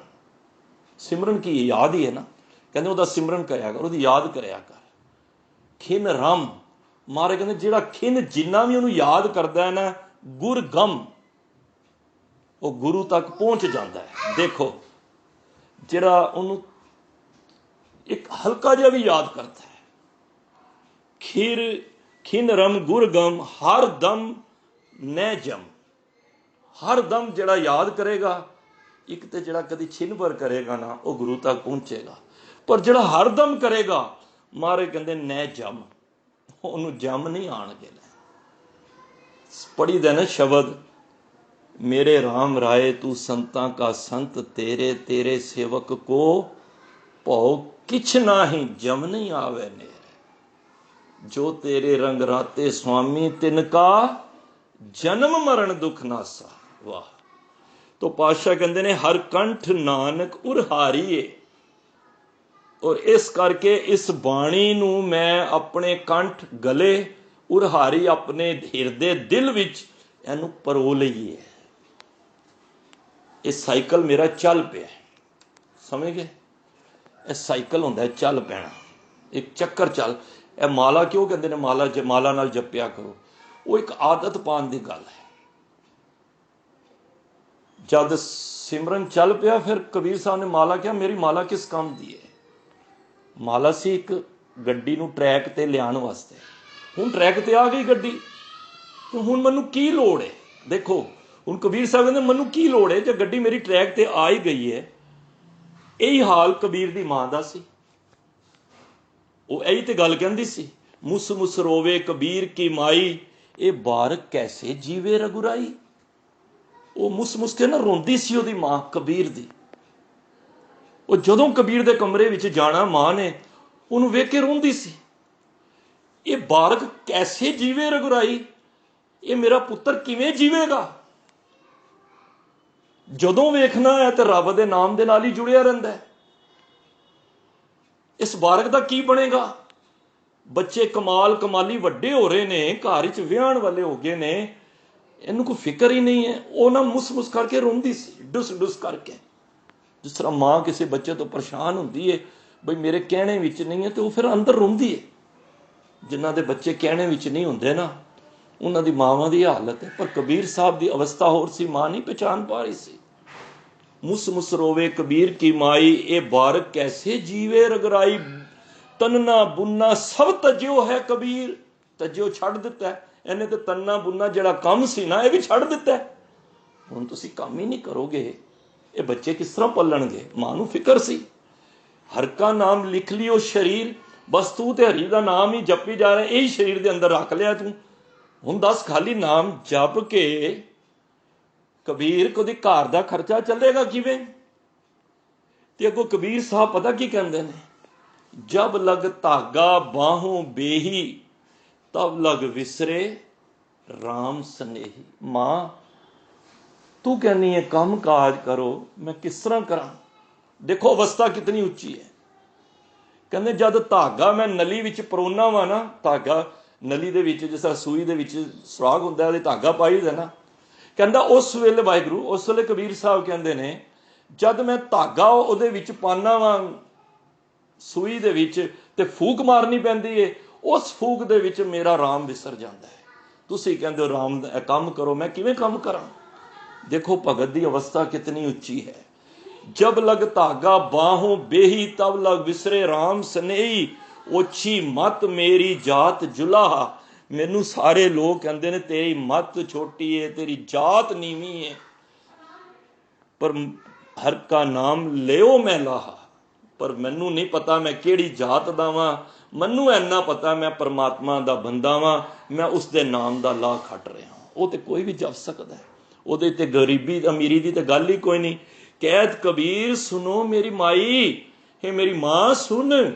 सिमरन की याद ही है ना, कहते उहदा सिमरन करया कर, उहदी याद करया कर। खिन रम, महाराज कहते जिहड़ा खिन जिन्ना भी उहनूं याद करदा है ना, गुर गम, वो गुरु तक पहुंच जाता है। देखो जिहड़ा उहनूं एक हल्का जिहा भी याद करता है, खीर खिन रम गुर गम हर दम न जम। हर दम जिहड़ा याद करेगा, एक तो जिहड़ा कदी छिन भर करेगा ना वो गुरु तक पहुंचेगा, पर जिहड़ा हर दम करेगा महाराज कहते न जम, उन्होंने जम नहीं आणगे। पढ़ी दा ना शब्द, मेरे राम राय तू संतां का संत, तेरे तेरे सेवक को भौ किछ नाही जम नहीं आवे नेरे। जो तेरे रंग राते स्वामी तिनका जन्म मरण दुख नासा। वाह। तो पातशाह कहते ने हर कंठ नानक उरहारीए। और इस करके इस बाणी नूं मैं अपने कंठ गले उरहारी अपने हिरदे दिल विच इहनूं परो लईए। ये साइकिल मेरा चल पिया, समझ गए? यह साइकिल हुंदा है चल पैना, एक चक्कर चल। यह माला क्यों कहते हैं माला माला नाल जपिया करो, वो एक आदत पान की गल है। जब सिमरन चल पिया फिर कबीर साहब ने माला कहा मेरी माला किस काम दी है। माला सी एक गड्डी नूं ट्रैक ते लियाण वास्ते। हुण ट्रैक ते आ गई गड्डी, तो हुण मैनूं की लोड़ है। देखो हुण कबीर साहब कहंदे मैनूं की लोड़ है, जो गड्डी मेरी ट्रैक ते आ ही गई है। यही हाल कबीर दी मां दा सी, वो यही तो गल कहंदी सी, मुस मुस रोवे कबीर की माई, ये बारक कैसे जीवे रघुराई। वो मुस मुस के ना रोंदी सी ओदी मां कबीर दी। वो जदों कबीर दे कमरे विच जाना मां ने उन्होंने वेख के रोंदी सी, ये बारक कैसे जीवे रघुराई, ये मेरा पुत्र किवें जीवेगा। जदों वेखना है तो रब दे नाम दे नाल ही जुड़िया रहिंदा है। इस बारक दा की बनेगा। बच्चे कमाल कमाली वड्डे हो रहे ने, घर च विआहण वाले हो गए ने, इन्हूं कोई फिक्र ही नहीं है। वो ना मुस मुस करके रोंदी सी, डुस डुस करके, जिस तरह मां किसी बच्चे तो परेशान होंदी है बई मेरे कहने विच नहीं है, तो वो फिर अंदर रोंदी है। जिन्हां दे बच्चे कहने विच नहीं होंदे ना, उन्हां दी मावां दी हालत है। पर कबीर साहब दी अवस्था होर सी, मां नहीं पहचान पा रही सी। मुस मुस रोवे कबीर की माई, ए बारक कैसे जीवे रघुराई, तन्ना बुन्ना सब तज्यो है कबीर। तज्यो छड़ दिता है इन्हें, तो तन्ना बुन्ना जिहड़ा काम सी ना, यह भी छड़ दिता है। हुण तुसीं काम ही नहीं करोगे, ये बच्चे किस तरह पलणगे। मां नूं फिक्र सी, हर का नाम लिख लियो शरीर, बस तू ते हरि दा नाम ही जपी जा रहा, यही शरीर दे अंदर रख लिया तू। ਹੁਣ ਦੱਸ, ਖਾਲੀ ਨਾਮ ਜਪ ਕੇ ਕਬੀਰ ਕਦੇ ਘਰ ਦਾ ਖਰਚਾ ਚੱਲੇਗਾ ਕਿਵੇਂ? ਤੇ ਅੱਗੋਂ ਕਬੀਰ ਸਾਹਿਬ ਪਤਾ ਕੀ ਕਹਿੰਦੇ ਨੇ? ਜਬ ਲਗ ਧਾਗਾ ਬਾਹੋਂ ਬੇਹੀ, ਤਬ ਲਗ ਵਿਸਰੇ ਰਾਮ ਸਨੇਹੀ। ਮਾਂ, ਤੂੰ ਕਹਿੰਦੀ ਹੈ ਕੰਮ ਕਾਜ ਕਰੋ, ਮੈਂ ਕਿਸ ਤਰ੍ਹਾਂ ਕਰਾਂ? ਦੇਖੋ ਅਵਸਥਾ ਕਿਤਨੀ ਉੱਚੀ ਹੈ। ਕਹਿੰਦੇ ਜਦ ਧਾਗਾ ਮੈਂ ਨਲੀ ਵਿੱਚ ਪਰੋਨਾ ਵਾ ਨਾ, ਧਾਗਾ ਨਲੀ ਦੇ ਵਿੱਚ ਜਿਸ ਤਰ੍ਹਾਂ ਸੂਈ ਦੇ ਵਿੱਚ ਸੁਰਾਗ ਹੁੰਦਾ, ਉਹਦੇ ਧਾਗਾ ਪਾਈ ਦਾ ਨਾ, ਕਹਿੰਦਾ ਉਸ ਵੇਲੇ ਵਾਹਿਗੁਰੂ, ਉਸ ਵੇਲੇ ਕਬੀਰ ਸਾਹਿਬ ਕਹਿੰਦੇ ਨੇ ਜਦ ਮੈਂ ਧਾਗਾ ਉਹਦੇ ਵਿੱਚ ਪਾਨਾ ਵਾ ਸੂਈ ਦੇ ਵਿੱਚ, ਤੇ ਫੂਕ ਮਾਰਨੀ ਪੈਂਦੀ ਏ, ਉਸ ਫੂਕ ਦੇ ਵਿੱਚ ਮੇਰਾ ਰਾਮ ਵਿਸਰ ਜਾਂਦਾ ਹੈ। ਤੁਸੀਂ ਕਹਿੰਦੇ ਹੋ ਰਾਮ ਦਾ ਕੰਮ ਕਰੋ, ਮੈਂ ਕਿਵੇਂ ਕੰਮ ਕਰਾਂ? ਦੇਖੋ ਭਗਤ ਦੀ ਅਵਸਥਾ ਕਿਤਨੀ ਉੱਚੀ ਹੈ। ਜਬ ਲਗ ਧਾਗਾ ਬਾਹੋਂ ਬੇਹੀ, ਤਬ ਲਗ ਵਿਸਰੇ ਰਾਮ ਸਨੇਹੀ। ਓਛੀ ਮਤ ਮੇਰੀ ਜਾਤ ਜੁਲਾਹਾ। ਮੈਨੂੰ ਸਾਰੇ ਲੋਕ ਕਹਿੰਦੇ ਨੇ ਤੇਰੀ ਮੱਤ ਛੋਟੀ ਏ, ਤੇਰੀ ਜਾਤ ਨੀਵੀਂ ਏ, ਪਰ ਹਰ ਕਾ ਨਾਮ ਲਿਓ ਮੈਂ ਲਾਹਾ। ਪਰ ਮੈਨੂੰ ਨਹੀਂ ਪਤਾ ਮੈਂ ਕਿਹੜੀ ਜਾਤ ਦਾ ਵਾਂ, ਮੈਨੂੰ ਇੰਨਾ ਪਤਾ ਮੈਂ ਪਰਮਾਤਮਾ ਦਾ ਬੰਦਾ ਵਾਂ, ਮੈਂ ਉਸਦੇ ਨਾਮ ਦਾ ਲਾਹ ਖੱਟ ਰਿਹਾ। ਉਹ ਤੇ ਕੋਈ ਵੀ ਜਪ ਸਕਦਾ ਹੈ, ਉਹਦੇ ਤੇ ਗਰੀਬੀ ਅਮੀਰੀ ਦੀ ਤਾਂ ਗੱਲ ਹੀ ਕੋਈ ਨਹੀਂ। ਕਹਿਤ ਕਬੀਰ ਸੁਨੋ ਮੇਰੀ ਮਾਈ, हे ਮੇਰੀ ਮਾਂ ਸੁਣ।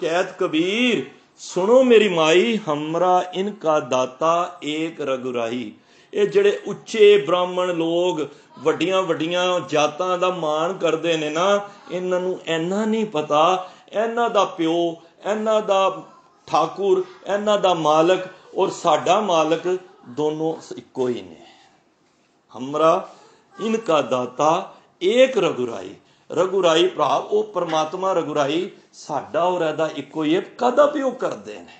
ਕਹਿਤ ਕਬੀਰ ਸੁਣੋ ਮੇਰੀ ਮਾਈ, ਹਮਰਾ ਇਨਕਾ ਦਾਤਾ ਏਕ ਰਘੁਰਾਈ। ਇਹ ਜਿਹੜੇ ਉੱਚੇ ਬ੍ਰਾਹਮਣ ਲੋਕ ਵੱਡੀਆਂ ਵੱਡੀਆਂ ਜਾਤਾਂ ਦਾ ਮਾਣ ਕਰਦੇ ਨੇ ਨਾ, ਇਹਨਾਂ ਨੂੰ ਇੰਨਾ ਨਹੀਂ ਪਤਾ ਇਹਨਾਂ ਦਾ ਪਿਓ, ਇਹਨਾਂ ਦਾ ਠਾਕੁਰ, ਇਹਨਾਂ ਦਾ ਮਾਲਕ ਔਰ ਸਾਡਾ ਮਾਲਕ ਦੋਨੋਂ ਇੱਕੋ ਹੀ ਨੇ। ਹਮਰਾ ਇਨਕਾ ਦਾਤਾ ਏਕ ਰਘੁਰਾਈ। ਰਘੁਰਾਈ ਭਰਾ ਉਹ ਪਰਮਾਤਮਾ ਰਘੁਰਾਈ ਸਾਡਾ ਔਰ ਇਹਦਾ ਇੱਕੋ ਹੀ ਹੈ। ਕਾਹਦਾ ਪਿਓ ਕਰਦੇ ਨੇ?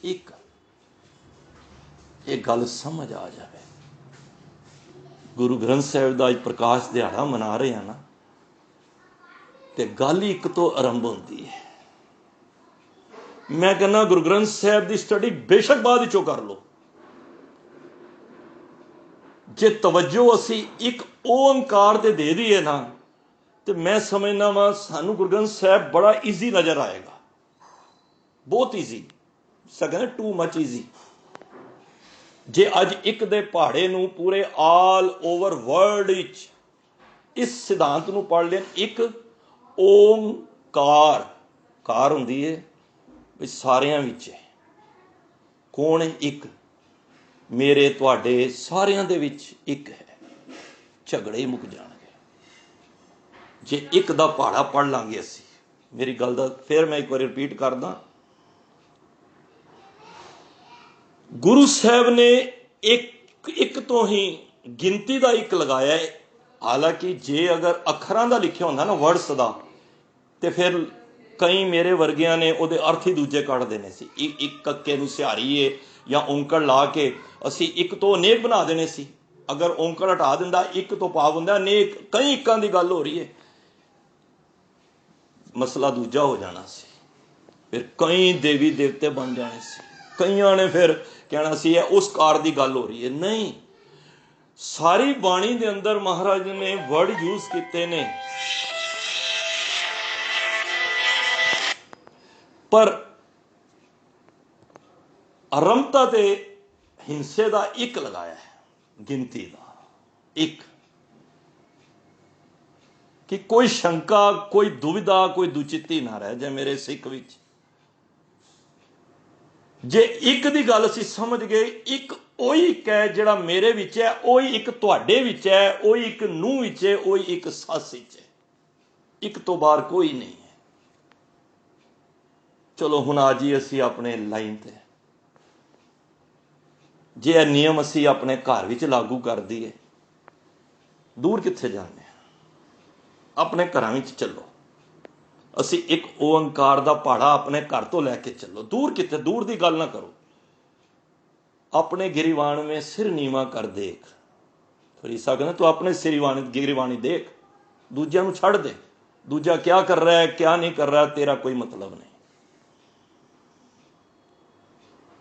ਇੱਕ ਇਹ ਗੱਲ ਸਮਝ ਆ ਜਾਵੇ। ਗੁਰੂ ਗ੍ਰੰਥ ਸਾਹਿਬ ਦਾ ਅੱਜ ਪ੍ਰਕਾਸ਼ ਦਿਹਾੜਾ ਮਨਾ ਰਹੇ ਹਾਂ ਨਾ, ਤੇ ਗੱਲ ਹੀ ਇੱਕ ਤੋਂ ਆਰੰਭ ਹੁੰਦੀ ਹੈ। ਮੈਂ ਕਹਿੰਦਾ ਗੁਰੂ ਗ੍ਰੰਥ ਸਾਹਿਬ ਦੀ ਸਟੱਡੀ ਬੇਸ਼ੱਕ ਬਾਅਦ ਵਿੱਚੋਂ ਕਰ ਲਓ, ਜੇ ਤਵੱਜੋ ਅਸੀਂ ਇੱਕ ਓਂਕਾਰ ਤੇ ਦੇ ਦਈਏ ਨਾ, ਤੇ ਮੈਂ ਸਮਝਦਾ ਵਾਂ ਸਾਨੂੰ ਗੁਰੂ ਗ੍ਰੰਥ ਸਾਹਿਬ ਬੜਾ ਈਜ਼ੀ ਨਜ਼ਰ ਆਏਗਾ, ਬਹੁਤ ਈਜ਼ੀ, ਸਗੋਂ ਟੂ ਮਚ ਈਜ਼ੀ। ਜੇ ਅੱਜ ਇੱਕ ਦੇ ਪਹਾੜੇ ਨੂੰ ਪੂਰੇ ਆਲ ਓਵਰ ਵਰਲਡ ਵਿੱਚ ਇਸ ਸਿਧਾਂਤ ਨੂੰ ਪੜ੍ਹ ਲੈਣ, ਇੱਕ ਓਂਕਾਰ, ਕਾਰ ਹੁੰਦੀ ਹੈ ਵੀ ਸਾਰਿਆਂ ਵਿੱਚ ਹੈ। ਕੌਣ ਹੈ? ਇੱਕ। ਮੇਰੇ ਤੁਹਾਡੇ ਸਾਰਿਆਂ ਦੇ ਵਿੱਚ ਇੱਕ ਹੈ। ਝਗੜੇ ਮੁੱਕ ਜਾਣਗੇ ਜੇ ਇੱਕ ਦਾ ਪਹਾੜਾ ਪੜ੍ਹ ਲਾਂਗੇ ਅਸੀਂ। ਮੇਰੀ ਗੱਲ ਦਾ ਫਿਰ ਮੈਂ ਇੱਕ ਵਾਰੀ ਰਿਪੀਟ ਕਰਦਾ, ਗੁਰੂ ਸਾਹਿਬ ਨੇ ਇੱਕ ਤੋਂ ਹੀ ਗਿਣਤੀ ਦਾ ਇੱਕ ਲਗਾਇਆ ਹੈ। ਹਾਲਾਂਕਿ ਜੇ ਅਗਰ ਅੱਖਰਾਂ ਦਾ ਲਿਖਿਆ ਹੁੰਦਾ ਨਾ, ਵਰਡਸ ਦਾ, ਤੇ ਫਿਰ ਕਈ ਮੇਰੇ ਵਰਗਿਆਂ ਨੇ ਉਹਦੇ ਅਰਥ ਹੀ ਦੂਜੇ ਕੱਢ ਦੇਣੇ ਸੀ। ਇੱਕ ਕੱਕੇ ਨੂੰ ਸਿਹਾਰੀਏ ਜਾਂ ਔਂਕੜ ਲਾ ਕੇ ਅਸੀਂ ਇੱਕ ਤੋਂ ਅਨੇਕ ਬਣਾ ਦੇਣੇ ਸੀ। ਅਗਰ ਔਂਕੜ ਹਟਾ ਦਿੰਦਾ, ਇੱਕ ਤੋਂ ਭਾਵ ਹੁੰਦਾ ਅਨੇਕ, ਕਈ ਇੱਕਾਂ ਦੀ ਗੱਲ ਹੋ ਰਹੀ ਹੈ, ਮਸਲਾ ਦੂਜਾ ਹੋ ਜਾਣਾ ਸੀ। ਫਿਰ ਕਈ ਦੇਵੀ ਦੇਵਤੇ ਬਣ ਜਾਣੇ ਸੀ। ਕਈਆਂ ਨੇ ਫਿਰ ਕਹਿਣਾ ਸੀ ਇਹ ਉਸ ਕਾਰ ਦੀ ਗੱਲ ਹੋ ਰਹੀ ਹੈ। ਨਹੀਂ, ਸਾਰੀ ਬਾਣੀ ਦੇ ਅੰਦਰ ਮਹਾਰਾਜ ਨੇ ਵਰਡ ਯੂਜ਼ ਕੀਤੇ ਨੇ, ਪਰ ਆਰੰਭਤਾ ਤੇ ਹਿੰਸੇ ਦਾ ਇੱਕ ਲਗਾਇਆ ਹੈ, ਗਿਣਤੀ ਦਾ ਇੱਕ, ਕਿ ਕੋਈ ਸ਼ੰਕਾ, ਕੋਈ ਦੁਵਿਧਾ, ਕੋਈ ਦੁਚਿੱਤੀ ਨਾ ਰਹਿ ਜਾਏ ਮੇਰੇ ਸਿੱਖ ਵਿੱਚ। ਜੇ ਇੱਕ ਦੀ ਗੱਲ ਅਸੀਂ ਸਮਝ ਗਏ, ਇੱਕ ਉਹੀ ਇੱਕ ਹੈ ਜਿਹੜਾ ਮੇਰੇ ਵਿੱਚ ਹੈ, ਉਹੀ ਇੱਕ ਤੁਹਾਡੇ ਵਿੱਚ ਹੈ, ਉਹੀ ਇੱਕ ਨੂੰਹ ਵਿੱਚ ਹੈ, ਉਹੀ ਇੱਕ ਸੱਸ ਵਿੱਚ ਹੈ, ਇੱਕ ਤੋਂ ਬਾਹਰ ਕੋਈ ਨਹੀਂ ਹੈ। ਚਲੋ ਹੁਣ ਆ ਜੀ ਅਸੀਂ ਆਪਣੇ ਲਾਈਨ ਤੇ। ਜੇ ਇਹ ਨਿਯਮ ਅਸੀਂ ਆਪਣੇ ਘਰ ਵਿੱਚ ਲਾਗੂ ਕਰ ਦਈਏ, ਦੂਰ ਕਿੱਥੇ ਜਾਂਦੇ ਹਾਂ? ਆਪਣੇ ਘਰਾਂ ਵਿੱਚ ਚੱਲੋ। ਅਸੀਂ ਇੱਕ ਓਂਕਾਰ ਦਾ ਪਹਾੜਾ ਆਪਣੇ ਘਰ ਤੋਂ ਲੈ ਕੇ ਚੱਲੋ। ਦੂਰ ਕਿੱਥੇ? ਦੂਰ ਦੀ ਗੱਲ ਨਾ ਕਰੋ। ਆਪਣੇ ਗਿਰੀਵਾਣ ਮੇਂ ਸਿਰ ਨੀਵਾਂ ਕਰ ਦੇਖ। ਫਰੀਸਾ ਕਹਿੰਦਾ ਤੂੰ ਆਪਣੇ ਗਿਰੀਵਾਣੀ ਦੇਖ, ਦੂਜਿਆਂ ਨੂੰ ਛੱਡ ਦੇ। ਦੂਜਾ ਕਿਆ ਕਰ ਰਿਹਾ ਹੈ, ਕਿਆ ਨਹੀਂ ਕਰ ਰਿਹਾ, ਤੇਰਾ ਕੋਈ ਮਤਲਬ ਨਹੀਂ।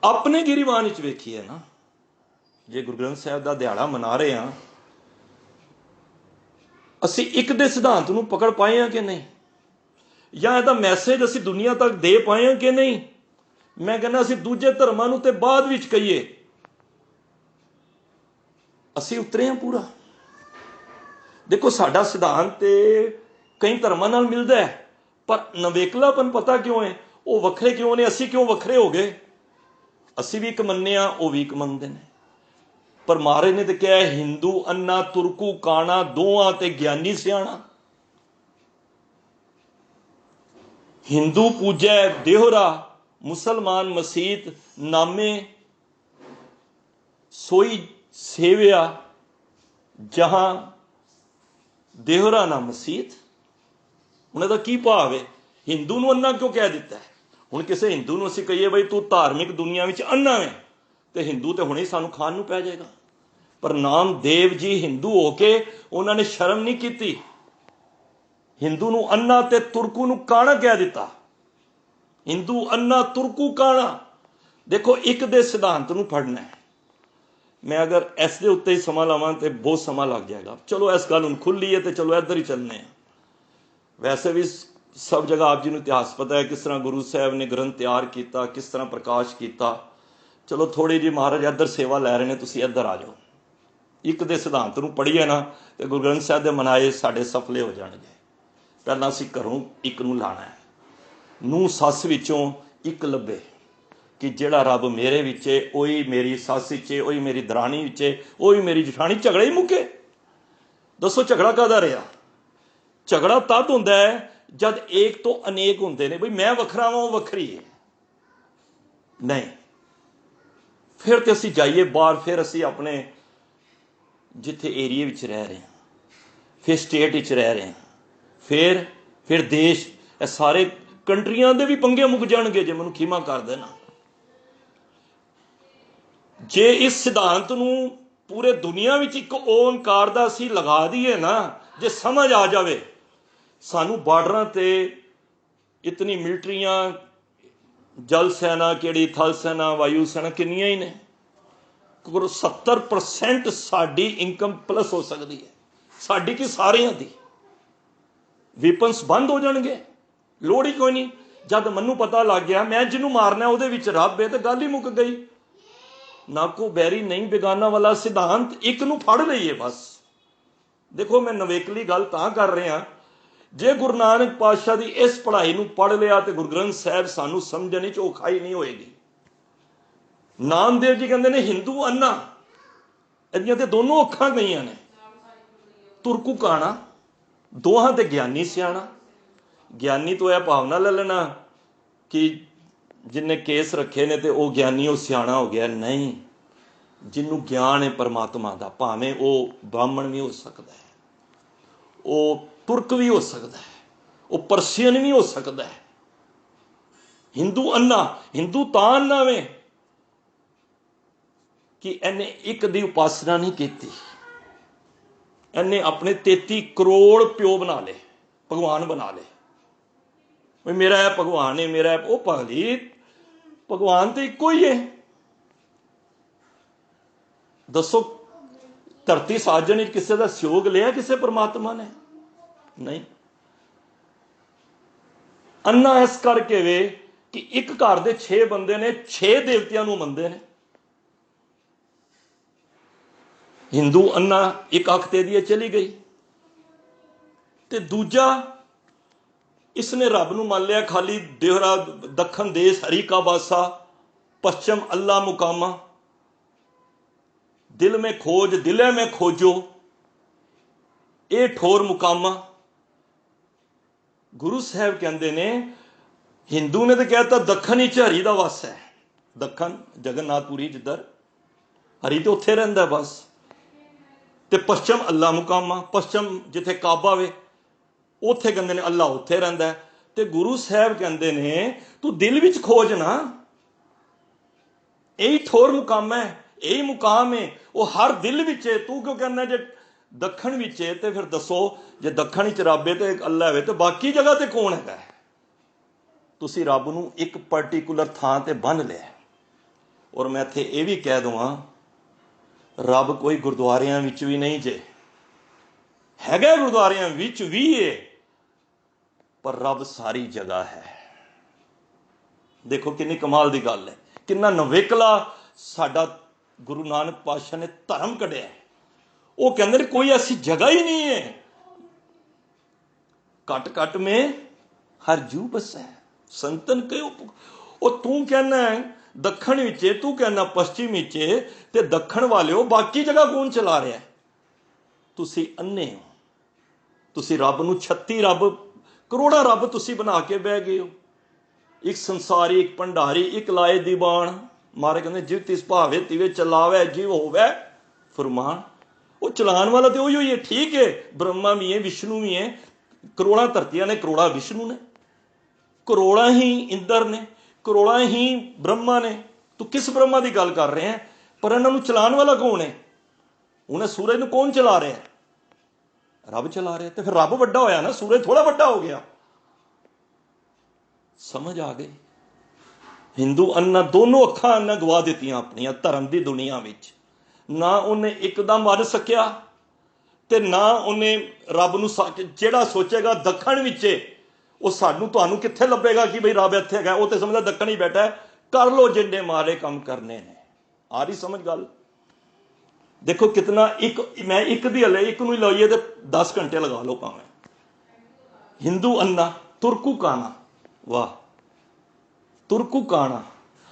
ਆਪਣੇ ਗਿਰੀਵਾਨ ਵਿੱਚ ਵੇਖੀਏ ਨਾ, ਜੇ ਗੁਰੂ ਗ੍ਰੰਥ ਸਾਹਿਬ ਦਾ ਦਿਹਾੜਾ ਮਨਾ ਰਹੇ ਹਾਂ, ਅਸੀਂ ਇੱਕ ਦੇ ਸਿਧਾਂਤ ਨੂੰ ਪਕੜ ਪਾਏ ਹਾਂ ਕਿ ਨਹੀਂ, ਜਾਂ ਇਹਦਾ ਮੈਸੇਜ ਅਸੀਂ ਦੁਨੀਆ ਤੱਕ ਦੇ ਪਾਏ ਹਾਂ ਕਿ ਨਹੀਂ। मैं कहना ਅਸੀਂ ਦੂਜੇ ਧਰਮਾਂ ਨੂੰ ਤੇ ਬਾਅਦ ਵਿੱਚ ਕਹੀਏ, ਅਸੀਂ ਉਤਰੇ ਹਾਂ ਪੂਰਾ। ਦੇਖੋ ਸਾਡਾ ਸਿਧਾਂਤ ਤੇ ਕਈ ਧਰਮਾਂ ਨਾਲ ਮਿਲਦਾ ਹੈ, ਪਰ ਨਵੇਕਲਾਪਨ ਪਤਾ ਕਿਉਂ ਹੈ? ਉਹ ਵੱਖਰੇ ਕਿਉਂ ਨੇ, ਅਸੀਂ ਕਿਉਂ ਵੱਖਰੇ ਹੋ ਗਏ? ਅਸੀਂ ਵੀ ਇੱਕ ਮੰਨੇ ਆ, ਉਹ ਵੀ ਇੱਕ ਮੰਨਦੇ ਨੇ। ਪਰ ਮਹਾਰਾਜ ਨੇ ਤਾਂ ਕਿਹਾ ਹਿੰਦੂ ਅੰਨਾ ਤੁਰਕੂ ਕਾਣਾ ਦੋਹਾਂ ਤੇ ਗਿਆਨੀ ਸਿਆਣਾ। ਹਿੰਦੂ ਪੂਜੈ ਦੇਹੁਰਾ ਮੁਸਲਮਾਨ ਮਸੀਤ ਨਾਮੇ ਸੋਈ ਸੇਵਿਆ ਜਹਾਂ ਦੇਹੁਰਾ ਨਾ ਮਸੀਤ। ਉਹਨਾਂ ਦਾ ਕੀ ਭਾਵ ਹੈ? ਹਿੰਦੂ ਨੂੰ ਅੰਨਾ ਕਿਉਂ ਕਹਿ ਦਿੱਤਾ ਹੈ? ਹੁਣ ਕਿਸੇ ਹਿੰਦੂ ਨੂੰ ਅਸੀਂ ਕਹੀਏ ਬਈ ਤੂੰ ਧਾਰਮਿਕ ਦੁਨੀਆ ਵਿੱਚ ਅੰਨਾ ਹੈ, ਤੇ ਹਿੰਦੂ ਤੇ ਹੁਣੇ ਸਾਨੂੰ ਖਾਣ ਨੂੰ ਪੈ ਜਾਏਗਾ। ਪਰ ਨਾਮਦੇਵ ਜੀ ਹਿੰਦੂ ਹੋ ਕੇ ਉਹਨਾਂ ਨੇ ਸ਼ਰਮ ਨਹੀਂ ਕੀਤੀ, ਹਿੰਦੂ ਨੂੰ ਅੰਨਾ ਤੇ ਤੁਰਕੂ ਨੂੰ ਕਾਣਾ ਕਹਿ ਦਿੱਤਾ। ਹਿੰਦੂ ਅੰਨਾ ਤੁਰਕੂ ਕਾਣਾ। ਦੇਖੋ ਇੱਕ ਦੇ ਸਿਧਾਂਤ ਨੂੰ ਫੜਨਾ ਹੈ। ਮੈਂ ਅਗਰ ਇਸ ਦੇ ਉੱਤੇ ਹੀ ਸਮਾਂ ਲਾਵਾਂ ਤੇ ਬਹੁਤ ਸਮਾਂ ਲੱਗ ਜਾਏਗਾ। ਚਲੋ ਇਸ ਗੱਲ ਹੁਣ ਖੁੱਲੀ ਹੈ ਤੇ ਚਲੋ ਇੱਧਰ ਹੀ ਚੱਲਨੇ ਆ। ਵੈਸੇ ਵੀ ਸਭ ਜਗ੍ਹਾ ਆਪ ਜੀ ਨੂੰ ਇਤਿਹਾਸ ਪਤਾ ਹੈ, ਕਿਸ ਤਰ੍ਹਾਂ ਗੁਰੂ ਸਾਹਿਬ ਨੇ ਗ੍ਰੰਥ ਤਿਆਰ ਕੀਤਾ, ਕਿਸ ਤਰ੍ਹਾਂ ਪ੍ਰਕਾਸ਼ ਕੀਤਾ। ਚਲੋ ਥੋੜ੍ਹੀ ਜਿਹੀ ਮਹਾਰਾਜ ਇੱਧਰ ਸੇਵਾ ਲੈ ਰਹੇ ਨੇ, ਤੁਸੀਂ ਇੱਧਰ ਆ ਜਾਓ। ਇੱਕ ਦੇ ਸਿਧਾਂਤ ਨੂੰ ਪੜ੍ਹੀਏ ਨਾ ਤੇ ਗੁਰੂ ਗ੍ਰੰਥ ਸਾਹਿਬ ਦੇ ਮਨਾਏ ਸਾਡੇ ਸਫਲੇ ਹੋ ਜਾਣਗੇ। ਪਹਿਲਾਂ ਅਸੀਂ ਘਰੋਂ ਇੱਕ ਨੂੰ ਲਾਣਾ ਹੈ, ਨੂੰਹ ਸੱਸ ਵਿੱਚੋਂ ਇੱਕ ਲੱਭੇ ਕਿ ਜਿਹੜਾ ਰੱਬ ਮੇਰੇ ਵਿੱਚ ਹੈ ਉਹੀ ਮੇਰੀ ਸੱਸ ਵਿੱਚ ਹੈ, ਉਹੀ ਮੇਰੀ ਦਰਾਣੀ ਵਿੱਚ ਹੈ, ਉਹੀ ਮੇਰੀ ਜਠਾਣੀ। ਝਗੜਾ ਹੀ ਮੁੱਕੇ। ਦੱਸੋ ਝਗੜਾ ਕਾਹਦਾ ਰਿਹਾ? ਝਗੜਾ ਤਦ ਹੁੰਦਾ ਹੈ ਜਦ ਏਕ ਤੋਂ ਅਨੇਕ ਹੁੰਦੇ ਨੇ। ਬਈ ਮੈਂ ਵੱਖਰਾ ਵਾਂ, ਉਹ ਵੱਖਰੀ ਹੈ। ਨਹੀਂ, ਫਿਰ ਤੇ ਅਸੀਂ ਜਾਈਏ ਬਾਹਰ, ਫਿਰ ਅਸੀਂ ਆਪਣੇ ਜਿੱਥੇ ਏਰੀਏ ਵਿੱਚ ਰਹਿ ਰਹੇ ਹਾਂ, ਫਿਰ ਸਟੇਟ ਵਿੱਚ ਰਹਿ ਰਹੇ ਹਾਂ, ਫਿਰ ਦੇਸ਼, ਇਹ ਸਾਰੇ ਕੰਟਰੀਆਂ ਦੇ ਵੀ ਪੰਗੇ ਮੁੱਕ ਜਾਣਗੇ ਜੇ ਮੈਨੂੰ ਖੀਮਾ ਕਰ ਦੇਣਾ। ਜੇ ਇਸ ਸਿਧਾਂਤ ਨੂੰ ਪੂਰੇ ਦੁਨੀਆ ਵਿੱਚ ਇੱਕ ਓਂਕਾਰ ਦਾ ਅਸੀਂ ਲਗਾ ਦਈਏ ਨਾ, ਜੇ ਸਮਝ ਆ ਜਾਵੇ, ਸਾਨੂੰ ਬਾਰਡਰਾਂ ਤੇ ਇਤਨੀ ਮਿਲਟਰੀਆਂ, ਜਲ ਸੈਨਾ ਕਿਹੜੀ, ਥਲ ਸੈਨਾ, ਵਾਯੂ ਸੈਨਾ ਕਿੰਨੀਆਂ ਹੀ ਨੇ। 70% ਸਾਡੀ ਇਨਕਮ ਪਲੱਸ ਹੋ ਸਕਦੀ ਹੈ, ਸਾਡੀ ਕੀ ਸਾਰਿਆਂ ਦੀ। ਵੈਪਨਸ ਬੰਦ ਹੋ ਜਾਣਗੇ, ਲੋੜ ਹੀ ਕੋਈ ਨਹੀਂ। ਜਦ ਮੈਨੂੰ ਪਤਾ ਲੱਗ ਗਿਆ ਮੈਂ ਜਿਹਨੂੰ ਮਾਰਨਾ ਉਹਦੇ ਵਿੱਚ ਰੱਬ ਹੈ, ਤੇ ਗੱਲ ਹੀ ਮੁੱਕ ਗਈ। ਨਾ ਕੋ ਬੈਰੀ ਨਹੀਂ ਬੇਗਾਨਾ ਵਾਲਾ ਸਿਧਾਂਤ ਇੱਕ ਨੂੰ ਫੜ ਲਈਏ ਬਸ। ਦੇਖੋ ਮੈਂ ਨਵੇਕਲੀ ਗੱਲ ਤਾਂ ਕਰ ਰਿਹਾ, ਜੇ ਗੁਰੂ ਨਾਨਕ ਪਾਤਸ਼ਾਹ ਦੀ ਇਸ ਪੜ੍ਹਾਈ ਨੂੰ ਪੜ੍ਹ ਲਿਆ ਤੇ ਗੁਰੂ ਗ੍ਰੰਥ ਸਾਹਿਬ ਸਾਨੂੰ ਸਮਝਣ ਵਿੱਚ ਔਖਾਈ ਨਹੀਂ ਹੋਏਗੀ। ਨਾਮਦੇਵ ਜੀ ਕਹਿੰਦੇ ਨੇ ਹਿੰਦੂ ਅੰਨਾ, ਇਹਦੀਆਂ ਤੇ ਦੋਨੋਂ ਅੱਖਾਂ ਗਈਆਂ ਨੇ। ਤੁਰਕੂ ਕਾਣਾ, ਦੋਹਾਂ ਤੇ ਗਿਆਨੀ ਸਿਆਣਾ। ਗਿਆਨੀ ਤੋਂ ਇਹ ਭਾਵਨਾ ਲੈ ਲੈਣਾ ਕਿ ਜਿੰਨੇ ਕੇਸ ਰੱਖੇ ਨੇ ਤੇ ਉਹ ਗਿਆਨੀ, ਉਹ ਸਿਆਣਾ ਹੋ ਗਿਆ। ਨਹੀਂ, ਜਿਹਨੂੰ ਗਿਆਨ ਹੈ ਪਰਮਾਤਮਾ ਦਾ, ਭਾਵੇਂ ਉਹ ਬ੍ਰਾਹਮਣ ਵੀ ਹੋ ਸਕਦਾ ਹੈ, ਉਹ ਤੁਰਕ ਵੀ ਹੋ ਸਕਦਾ ਹੈ, ਉਹ ਪਰਸ਼ੀਅਨ ਵੀ ਹੋ ਸਕਦਾ ਹੈ। ਹਿੰਦੂ ਅੰਨਾ, ਹਿੰਦੂ ਤਾਂ ਅੰਨਾ ਵੇ ਕਿ ਇਹਨੇ ਇੱਕ ਦੀ ਉਪਾਸਨਾ ਨਹੀਂ ਕੀਤੀ, ਇਹਨੇ ਆਪਣੇ 33 ਕਰੋੜ ਪਿਓ ਬਣਾ ਲਏ, ਭਗਵਾਨ ਬਣਾ ਲਏ। ਵੀ ਮੇਰਾ ਇਹ ਭਗਵਾਨ ਹੈ, ਮੇਰਾ ਉਹ ਭਗਲੀ। ਭਗਵਾਨ ਤੇ ਇੱਕੋ ਹੀ ਹੈ। ਦੱਸੋ ਧਰਤੀ ਸਾਜਣ ਵਿੱਚ ਕਿਸੇ ਦਾ ਸਹਿਯੋਗ ਲਿਆ ਕਿਸੇ ਪਰਮਾਤਮਾ ਨੇ? ਨਹੀਂ। ਅੰਨਾ ਇਸ ਕਰਕੇ ਵੇ ਕਿ ਇੱਕ ਘਰ ਦੇ 6 ਬੰਦੇ ਨੇ, 6 ਦੇਵਤਿਆਂ ਨੂੰ ਮੰਨਦੇ ਨੇ। ਹਿੰਦੂ ਅੰਨਾ ਇੱਕ ਅੱਖ ਤੇ ਦੀ ਚਲੀ ਗਈ, ਤੇ ਦੂਜਾ ਇਸਨੇ ਰੱਬ ਨੂੰ ਮੰਨ ਲਿਆ ਖਾਲੀ ਦੇਹਰਾ, ਦੱਖਣ ਦੇਸ਼ ਹਰੀ ਕਾ ਬਾਸਾ, ਪश्चिम अल्लाह मुकामा, दिल में खोज दिले में खोजो, ये ठोर मुकामा। गुरु साहब कहते ने, हिंदू ने तो कहता दखन ही हरी का वस है, दखन जगन्नाथपुरी जिधर हरी तो उत्थे रहिंदा बस, ते पश्चिम अल्लाह मुकामा, पश्चिम जिथे काबा वे उत्थे कहते ने अल्लाह उत्थे रहिंदा है। ते गुरु साहब कहते ने तू दिल विच खोज ना, यही ठोर मुकाम है, यही मुकाम है, वो हर दिल विच है। तू क्यों कहना जे दखन विच है, तो फिर दसो जे दखन विच रब है तो अल्लाह है, तो बाकी जगह ते कौन है? तुसी रब नूं एक पर्टिकुलर थां ते बन लिया। और मैं इत्थे ये भी कह दूँ, रब कोई गुरुद्वारियां विच भी नहीं जे, हैगा गुरुद्वारियां विच भी है, पर रब सारी जगह है। देखो कितनी कमाल की गल है, कितना नवेकला साडा गुरु नानक पातशाह ने धर्म कढ़िया। वो कहते हैं कोई ऐसी जगह ही नहीं है, कट कट में हर जू बस है संतन के। वो तू कहना है दखण विचे, तू कहना पश्चिम विचे, ते दखण वाले हो बाकी जगह कौन चला रहा है? तुसी अन्ने हो, तुसी रब नूं 36 रब करोड़ा रब तुसी बना के बह गए हो। एक संसारी, एक भंडारी, एक लाए दीवान। मारे कहते जिव तिस भावे तिवे चलावे, जिव होवे फरमान। वो चलान वाला तो वही है, ठीक है, ब्रह्मा भी है, विष्णु भी है, करोड़ा धरतियां ने, करोड़ा विष्णु ने, करोड़ा ही इंद्र ने, करोड़ा ही ब्रह्मा ने। तो किस ब्रह्मा की गल कर रहे हैं? पर इन्हों चलान वाला कौन है? उन्हें सूरज को कौन चला रहा है? रब चला रहा है। तो फिर रब वड्डा होया ना, सूरज थोड़ा वड्डा हो गया। समझ आ गई? हिंदू अन्ना दोनों अखा अन्ना गवा दित्तियां अपनियां धर्म की दुनिया में। ना उन्हें एकदम मर सकिया ते ना उन्हें रब नूं जेड़ा सोचेगा दखण विचे वो सानू तुहानू कित्थे लभेगा कि भाई रब इत्थे है, वो तो समझदा दखण ही बैठा है, कर लो जिन्ने मारे काम करने ने। आ रही समझ गल? देखो कितना एक, मैं एक दी हले एक नूं लाइए तो 10 घंटे लगा लो भावें। हिंदू अन्ना तुर्कू काना, वाह तुर्कू काना।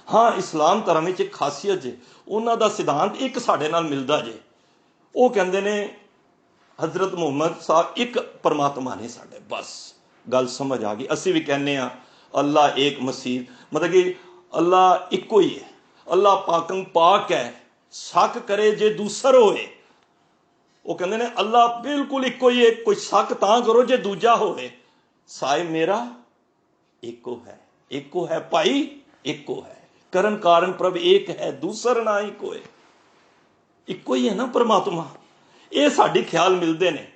हाँ इस्लाम धर्म में एक खासियत जे, उन्हों का सिद्धांत एक साढ़े नाल मिलता जे। वो कहते ने हजरत मुहम्मद साहब एक परमात्मा ने साढ़े, बस गल समझ आ गई। असी भी कहने अल्लाह एक मसीह, मतलब कि अल्लाह इको ही है, अल्लाह पाकं पाक है, शक करे जे दूसर होए। वो कहते ने अल्लाह बिल्कुल इको ही है, कोई शक तां करो जे दूजा होए। साए मेरा एको है, एको है भाई एको है, करन कारण प्रभ एक है, दूसर ना ही कोई, इको ही है ना परमात्मा। ये साडी ख्याल मिलते ने।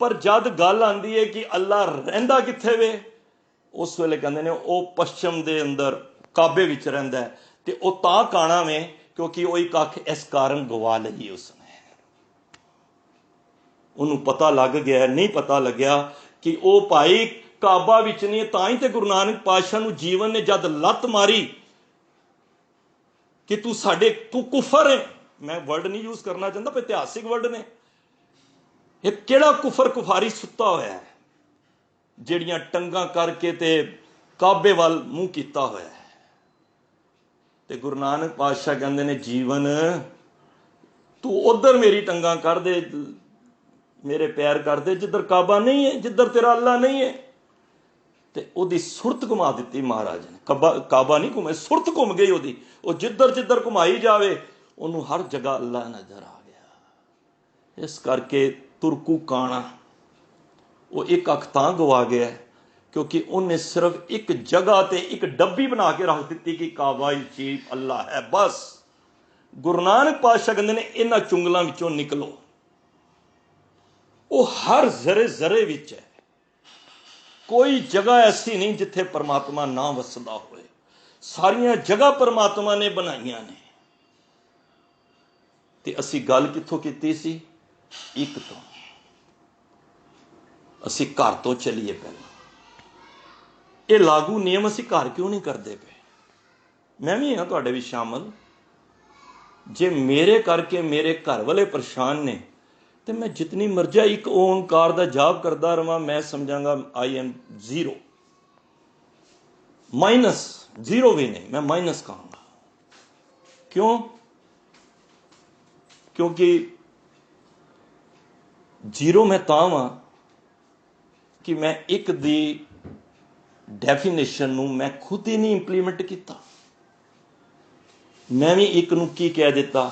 पर जद गल आंदी है कि अल्लाह रहिंदा कित्थे वे, उस वेले कहंदे ने वो पश्चिम दे अंदर काबे विच रहिंदा है। ते वो तां काना में क्योंकि वो एक अख इस कारण गवा लई उसने। उन्होंने पता लग गया, नहीं पता लग्या कि वो भाई काबा विच नहीं, तां ही ते गुरु नानक पातशाह नूं जीवन ने जद लत मारी कि तू साडे तू कुफर है, मैं वर्ड नहीं यूज करना चाहता, पर इतिहासिक वर्ड ने, एक केड़ा कुफर कुफारी सुता होया है जिहड़ियां टंगा करके ते काबे वाल मुंह कीता होया है। ते गुरु नानक पातशाह कहंदे ने जीवन तू उधर मेरी टंगा कर दे, मेरे पैर कर दे जिधर काबा नहीं है, जिधर तेरा अल्लाह नहीं है। ते ओदी सुरत घुमा दी महाराज ने, काबा नहीं घुमे, सुरत घुम गई ओदी। वो जिधर जिधर घुमाई जावे उन्होंने हर जगह अल्लाह नजर आ गया। इस करके तुरकू काना वो एक अख तां गवा गया क्योंकि उन्हें सिर्फ एक जगह ते एक डब्बी बना के रख दी कि काबा चीफ अल्लाह है, बस। गुरु नानक पातशाह कहंदे ने इन्हां चुंगलों विचों निकलो। वो हर जरे जरे विच है, कोई जगह ऐसी नहीं जिथे परमात्मा ना वसदा होए, सारियां जगह परमात्मा ने बनाइयां ने। ते असी गल कित्थों कीती सी? एक तो असी घर तो चलीए पहला। ये लागू नियम असी घर क्यों नहीं करते पे? मैं भी हाँ तुहाडे विच शामिल। जे मेरे करके मेरे घर वाले परेशान ने तो मैं जितनी मर्जी एक ओंकार का जाप करता रहा, मैं समझांगा I am zero, minus, zero भी नहीं, मैं माइनस कहूंगा। क्यों? क्योंकि जीरो मैं तां वां कि मैं एक दी डेफिनेशन नूं मैं खुद ही नहीं इंप्लीमेंट किया। मैं भी एक नूं की कह दिता,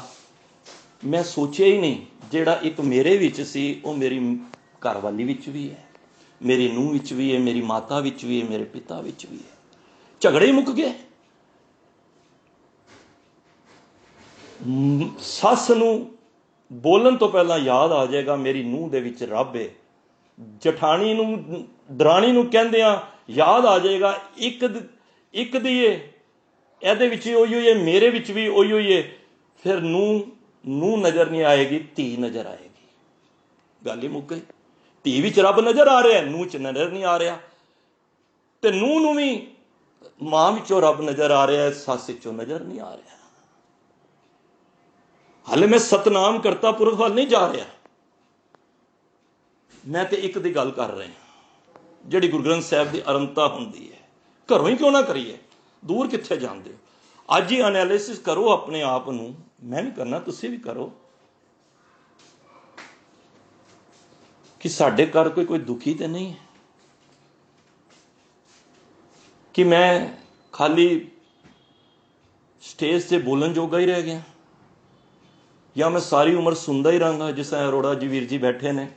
मैं सोचिया ही नहीं। जिहड़ा एक मेरे विच सी वो मेरी घरवाली विच भी है, मेरी नूंह विच भी है, मेरी माता विच भी है, मेरे पिता विच भी है। झगड़े ही मुक गए। सस नूं बोलन तो पहला याद आ जाएगा मेरी नूंह दे विच रब है। जठानी नूं दराणी नूं कहंदियां याद आ जाएगा एक दी है, ਇਹਦੇ ਵਿੱਚ ਹੀ ਉਹੀ है, मेरे विच भी ਉਹੀ है। फिर नूं नज़र नहीं आएगी, धी नज़र आएगी। गल ही मुक गई। धी विच रब नज़र आ रहा है, नूं च नज़र नहीं आ रहा। ते नूं नूं भी ਮਾਂ ਵਿੱਚੋਂ ਰੱਬ ਨਜ਼ਰ ਆ ਰਿਹਾ, ਸੱਸ ਵਿੱਚੋਂ ਨਜ਼ਰ ਨਹੀਂ ਆ ਰਿਹਾ। ਹਾਲੇ ਮੈਂ ਸਤਨਾਮ ਕਰਤਾ ਪੁਰਖ ਵੱਲ ਨਹੀਂ ਜਾ ਰਿਹਾ, ਮੈਂ ਤੇ ਇੱਕ ਦੀ ਗੱਲ ਕਰ ਰਿਹਾ, ਜਿਹੜੀ ਗੁਰੂ ਗ੍ਰੰਥ ਸਾਹਿਬ ਦੀ ਅਰੰਤਾ ਹੁੰਦੀ ਹੈ। ਘਰੋਂ ਹੀ ਕਿਉਂ ਨਾ ਕਰੀਏ, ਦੂਰ ਕਿੱਥੇ ਜਾਂਦੇ ਹੋ? ਅੱਜ ਹੀ ਐਨਾਲਿਸਿਸ ਕਰੋ ਆਪਣੇ ਆਪ ਨੂੰ, ਮੈਂ ਵੀ ਕਰਨਾ, ਤੁਸੀਂ ਵੀ ਕਰੋ, ਕਿ ਸਾਡੇ ਘਰ ਕੋਈ ਦੁਖੀ ਤੇ ਨਹੀਂ ਹੈ, ਕਿ ਮੈਂ ਖਾਲੀ ਸਟੇਜ ਤੇ ਬੋਲਣ ਜੋਗਾ ਹੀ ਰਹਿ ਗਿਆ, ਜਾਂ ਮੈਂ ਸਾਰੀ ਉਮਰ ਸੁਣਦਾ ਹੀ ਰਹਾਂਗਾ। ਜਿਸ ਤਰ੍ਹਾਂ ਅਰੋੜਾ ਜੀ ਵੀਰ ਜੀ ਬੈਠੇ ਨੇ,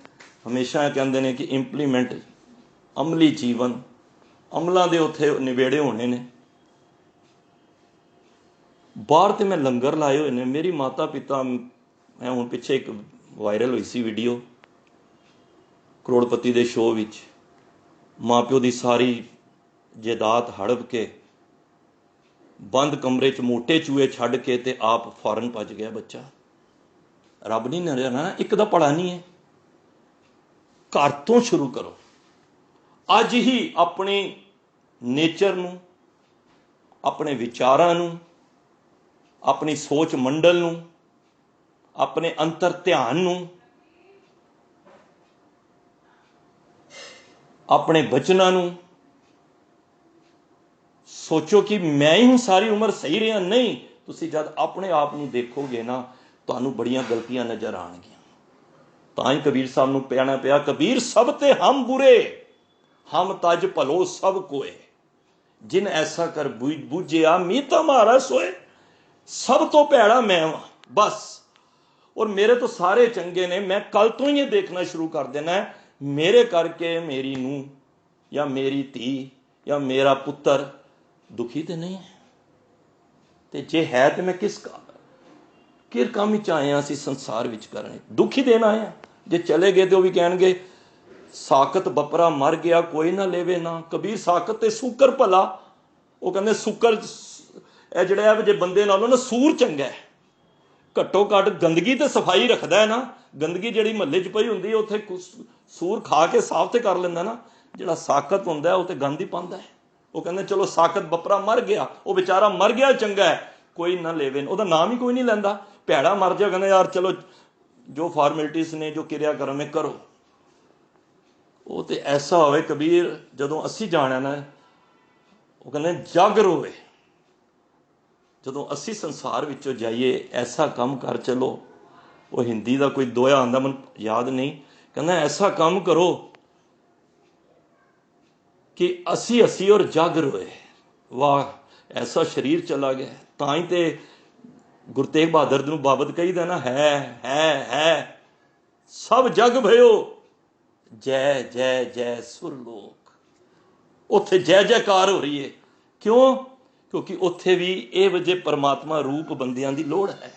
ਹਮੇਸ਼ਾ ਕਹਿੰਦੇ ਨੇ ਕਿ ਇੰਪਲੀਮੈਂਟ, ਅਮਲੀ ਜੀਵਨ, ਅਮਲਾਂ ਦੇ ਉੱਥੇ ਨਿਬੇੜੇ ਹੋਣੇ ਨੇ। ਬਾਹਰ ਤੇ ਮੈਂ ਲੰਗਰ ਲਾਏ ਹੋਏ ਨੇ। ਮੇਰੀ ਮਾਤਾ ਪਿਤਾ, ਮੈਂ ਹੁਣ ਪਿੱਛੇ ਇੱਕ ਵਾਇਰਲ ਹੋਈ ਸੀ ਵੀਡੀਓ ਕਰੋੜਪਤੀ ਦੇ ਸ਼ੋਅ ਵਿੱਚ, ਮਾਂ ਪਿਓ ਦੀ ਸਾਰੀ ਜਾਇਦਾਦ ਹੜਪ ਕੇ ਬੰਦ ਕਮਰੇ 'ਚ ਮੋਟੇ ਚੂਹੇ ਛੱਡ ਕੇ ਤੇ ਆਪ ਫੌਰਨ ਭੱਜ ਗਿਆ ਬੱਚਾ। ਰੱਬ ਨਹੀਂ ਨਜ਼ਰ ਨਾ, ਇੱਕ ਦਾ ਭਲਾ ਨਹੀਂ ਹੈ। ਘਰ ਤੋਂ ਸ਼ੁਰੂ ਕਰੋ। ਅੱਜ ਹੀ ਆਪਣੇ ਨੇਚਰ ਨੂੰ, ਆਪਣੇ ਵਿਚਾਰਾਂ ਨੂੰ, ਆਪਣੀ ਸੋਚ ਮੰਡਲ ਨੂੰ, ਆਪਣੇ ਅੰਤਰ ਧਿਆਨ ਨੂੰ, ਆਪਣੇ ਬਚਨਾਂ ਨੂੰ ਸੋਚੋ ਕਿ ਮੈਂ ਹੀ ਹੁਣ ਸਾਰੀ ਉਮਰ ਸਹੀ ਰਿਹਾ। ਨਹੀਂ, ਤੁਸੀਂ ਜਦ ਆਪਣੇ ਆਪ ਨੂੰ ਦੇਖੋਗੇ ਨਾ, ਤੁਹਾਨੂੰ ਬੜੀਆਂ ਗਲਤੀਆਂ ਨਜ਼ਰ ਆਉਣਗੀਆਂ। ਤਾਂ ਹੀ ਕਬੀਰ ਸਾਹਿਬ ਨੂੰ ਕਹਿਣਾ ਪਿਆ, ਕਬੀਰ ਸਭ ਤੇ ਹਮ ਬੁਰੇ, ਹਮ ਤਜ ਭਲੋ ਸਭ ਕੋਏ, ਜਿਨ ਐਸਾ ਕਰ ਬੂਝਿਆ ਮੀਤ ਹਮਾਰਾ ਸੋਏ। ਸਭ ਤੋਂ ਭੈੜਾ ਮੈਂ ਵਾਂ ਬਸ, ਔਰ ਮੇਰੇ ਤੋਂ ਸਾਰੇ ਚੰਗੇ ਨੇ। ਮੈਂ ਕੱਲ ਤੋਂ ਹੀ ਇਹ ਦੇਖਣਾ ਸ਼ੁਰੂ ਕਰ ਦੇਣਾ, ਮੇਰੇ ਕਰਕੇ ਮੇਰੀ ਨੂੰਹ ਜਾਂ ਮੇਰੀ ਧੀ ਜਾਂ ਮੇਰਾ ਪੁੱਤਰ ਦੁਖੀ ਤੇ ਨਹੀਂ ਹੈ, ਤੇ ਜੇ ਹੈ ਤੇ ਮੈਂ ਕਿਸ ਕੰਮ ਵਿੱਚ ਆਏ ਹਾਂ ਅਸੀਂ ਸੰਸਾਰ ਵਿੱਚ ਕਰਨੇ, ਦੁਖੀ ਦੇਣ ਆਏ ਹਾਂ। ਜੇ ਚਲੇ ਗਏ ਤੇ ਉਹ ਵੀ ਕਹਿਣਗੇ ਸਾਕਤ ਬਪਰਾ ਮਰ ਗਿਆ ਕੋਈ ਨਾ ਲੈਵੇ ਨਾ। ਕਬੀਰ ਸਾਕਤ ਤੇ ਸੂਕਰ ਭਲਾ, ਉਹ ਕਹਿੰਦੇ ਸੂਕਰ ਇਹ ਜਿਹੜਾ ਹੈ ਜੇ ਬੰਦੇ ਨਾਲੋਂ ਨਾ ਸੂਰ ਚੰਗਾ ਹੈ। ਘੱਟੋ ਘੱਟ ਗੰਦਗੀ ਤੇ ਸਫਾਈ ਰੱਖਦਾ ਹੈ ਨਾ। ਗੰਦਗੀ ਜਿਹੜੀ ਮਹੱਲੇ 'ਚ ਪਈ ਹੁੰਦੀ ਹੈ ਉੱਥੇ ਸੂਰ ਖਾ ਕੇ ਸਾਫ਼ ਤੇ ਕਰ ਲੈਂਦਾ ਨਾ। ਜਿਹੜਾ ਸਾਕਤ ਹੁੰਦਾ ਉਹ ਤੇ ਗੰਦ ਹੀ ਪਾਉਂਦਾ ਹੈ। ਉਹ ਕਹਿੰਦੇ ਚਲੋ ਸਾਕਤ ਬਪਰਾ ਮਰ ਗਿਆ, ਉਹ ਵਿਚਾਰਾ ਮਰ ਗਿਆ ਚੰਗਾ ਹੈ, ਕੋਈ ਨਾ ਲੈਵੇ, ਉਹਦਾ ਨਾਮ ਹੀ ਕੋਈ ਨਹੀਂ ਲੈਂਦਾ। ਭੈੜਾ ਮਰ ਜਾ, ਕਹਿੰਦਾ ਯਾਰ ਚਲੋ ਜੋ ਫਾਰਮੈਲਿਟੀਜ਼ ਨੇ, ਜੋ ਕਿਰਿਆ ਕਰਮ ਹੈ ਕਰੋ। ਉਹ ਤੇ ਐਸਾ ਹੋਵੇ ਕਬੀਰ, ਜਦੋਂ ਅਸੀਂ ਜਾਣਿਆ ਨਾ, ਉਹ ਕਹਿੰਦੇ ਜਗ ਰੋਵੇ। ਜਦੋਂ ਅਸੀਂ ਸੰਸਾਰ ਵਿੱਚੋਂ ਜਾਈਏ, ਐਸਾ ਕੰਮ ਕਰ ਚਲੋ। ਉਹ ਹਿੰਦੀ ਦਾ ਕੋਈ ਦੋਹਾ ਆਉਂਦਾ, ਮੈਨੂੰ ਯਾਦ ਨਹੀਂ, ਕਹਿੰਦਾ ਐਸਾ ਕੰਮ ਕਰੋ ਕਿ ਅਸੀਂ ਔਰ ਜਗ ਰੋਏ। ਵਾਹ, ਐਸਾ ਸਰੀਰ ਚਲਾ ਗਿਆ। ਤਾਂ ਹੀ ਤੇ ਗੁਰੂ ਤੇਗ ਬਹਾਦਰ ਨੂੰ ਬਾਬਤ ਕਹੀਦਾ ਨਾ, ਹੈ ਸਭ ਜਗ ਭਇਓ ਜੈ ਜੈ ਜੈ ਸੁਰ ਲੋਕ। ਉੱਥੇ ਜੈ ਜੈਕਾਰ ਹੋ ਰਹੀ ਹੈ। ਕਿਉਂ? ਕਿਉਂਕਿ ਉੱਥੇ ਵੀ ਇਹ ਵਜੇ ਪਰਮਾਤਮਾ ਰੂਪ ਬੰਦਿਆਂ ਦੀ ਲੋੜ ਹੈ।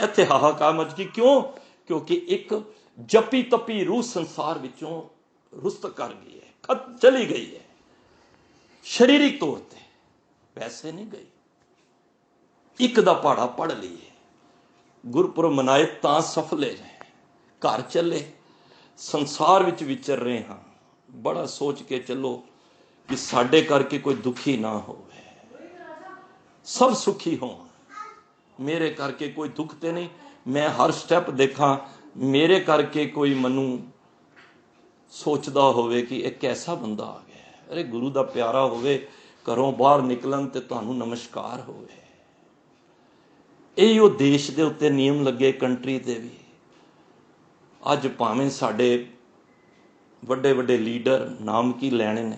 ਇੱਥੇ ਹਾਹਾਕਾਰ ਮਚ ਗਈ। ਕਿਉਂ? ਕਿਉਂਕਿ ਇੱਕ ਜਪੀ ਤਪੀ ਰੂਹ ਸੰਸਾਰ ਵਿੱਚੋਂ ਰੁਸਤ ਕਰ ਗਈ ਹੈ, ਚਲੀ ਗਈ ਹੈ। ਸਰੀਰਿਕ ਤੌਰ ਤੇ ਵੈਸੇ ਨਹੀਂ ਗਈ। ਇੱਕ ਦਾ ਪਹਾੜਾ ਪੜ ਲਈਏ, ਗੁਰਪੁਰਬ ਮਨਾਏ ਤਾਂ ਸਫਲੇ ਰਹੇ, ਘਰ ਚੱਲੇ, ਸੰਸਾਰ ਵਿੱਚ ਵਿਚਰ ਰਹੇ ਹਾਂ। ਬੜਾ ਸੋਚ ਕੇ ਚੱਲੋ ਕਿ ਸਾਡੇ ਕਰਕੇ ਕੋਈ ਦੁਖੀ ਨਾ ਹੋਵੇ, ਸਭ ਸੁਖੀ ਹੋਣ। ਮੇਰੇ ਕਰਕੇ ਕੋਈ ਦੁੱਖ ਤੇ ਨਹੀਂ, ਮੈਂ ਹਰ ਸਟੈਪ ਦੇਖਾਂ ਮੇਰੇ ਕਰਕੇ ਕੋਈ ਮੈਨੂੰ ਸੋਚਦਾ ਹੋਵੇ ਕਿ ਇਹ ਕੈਸਾ ਬੰਦਾ ਆ ਗਿਆ। ਅਰੇ ਗੁਰੂ ਦਾ ਪਿਆਰਾ ਹੋਵੇ, ਘਰੋਂ ਬਾਹਰ ਨਿਕਲਣ ਤੇ ਤੁਹਾਨੂੰ ਨਮਸਕਾਰ ਹੋਵੇ। ਇਹ ਉਹ ਦੇਸ਼ ਦੇ ਉੱਤੇ ਨਿਯਮ ਲੱਗੇ, ਕੰਟਰੀ ਤੇ ਵੀ। ਅੱਜ ਭਾਵੇਂ ਸਾਡੇ ਵੱਡੇ ਵੱਡੇ ਲੀਡਰ ਨਾਮ ਕੀ ਲੈਣੇ ਨੇ,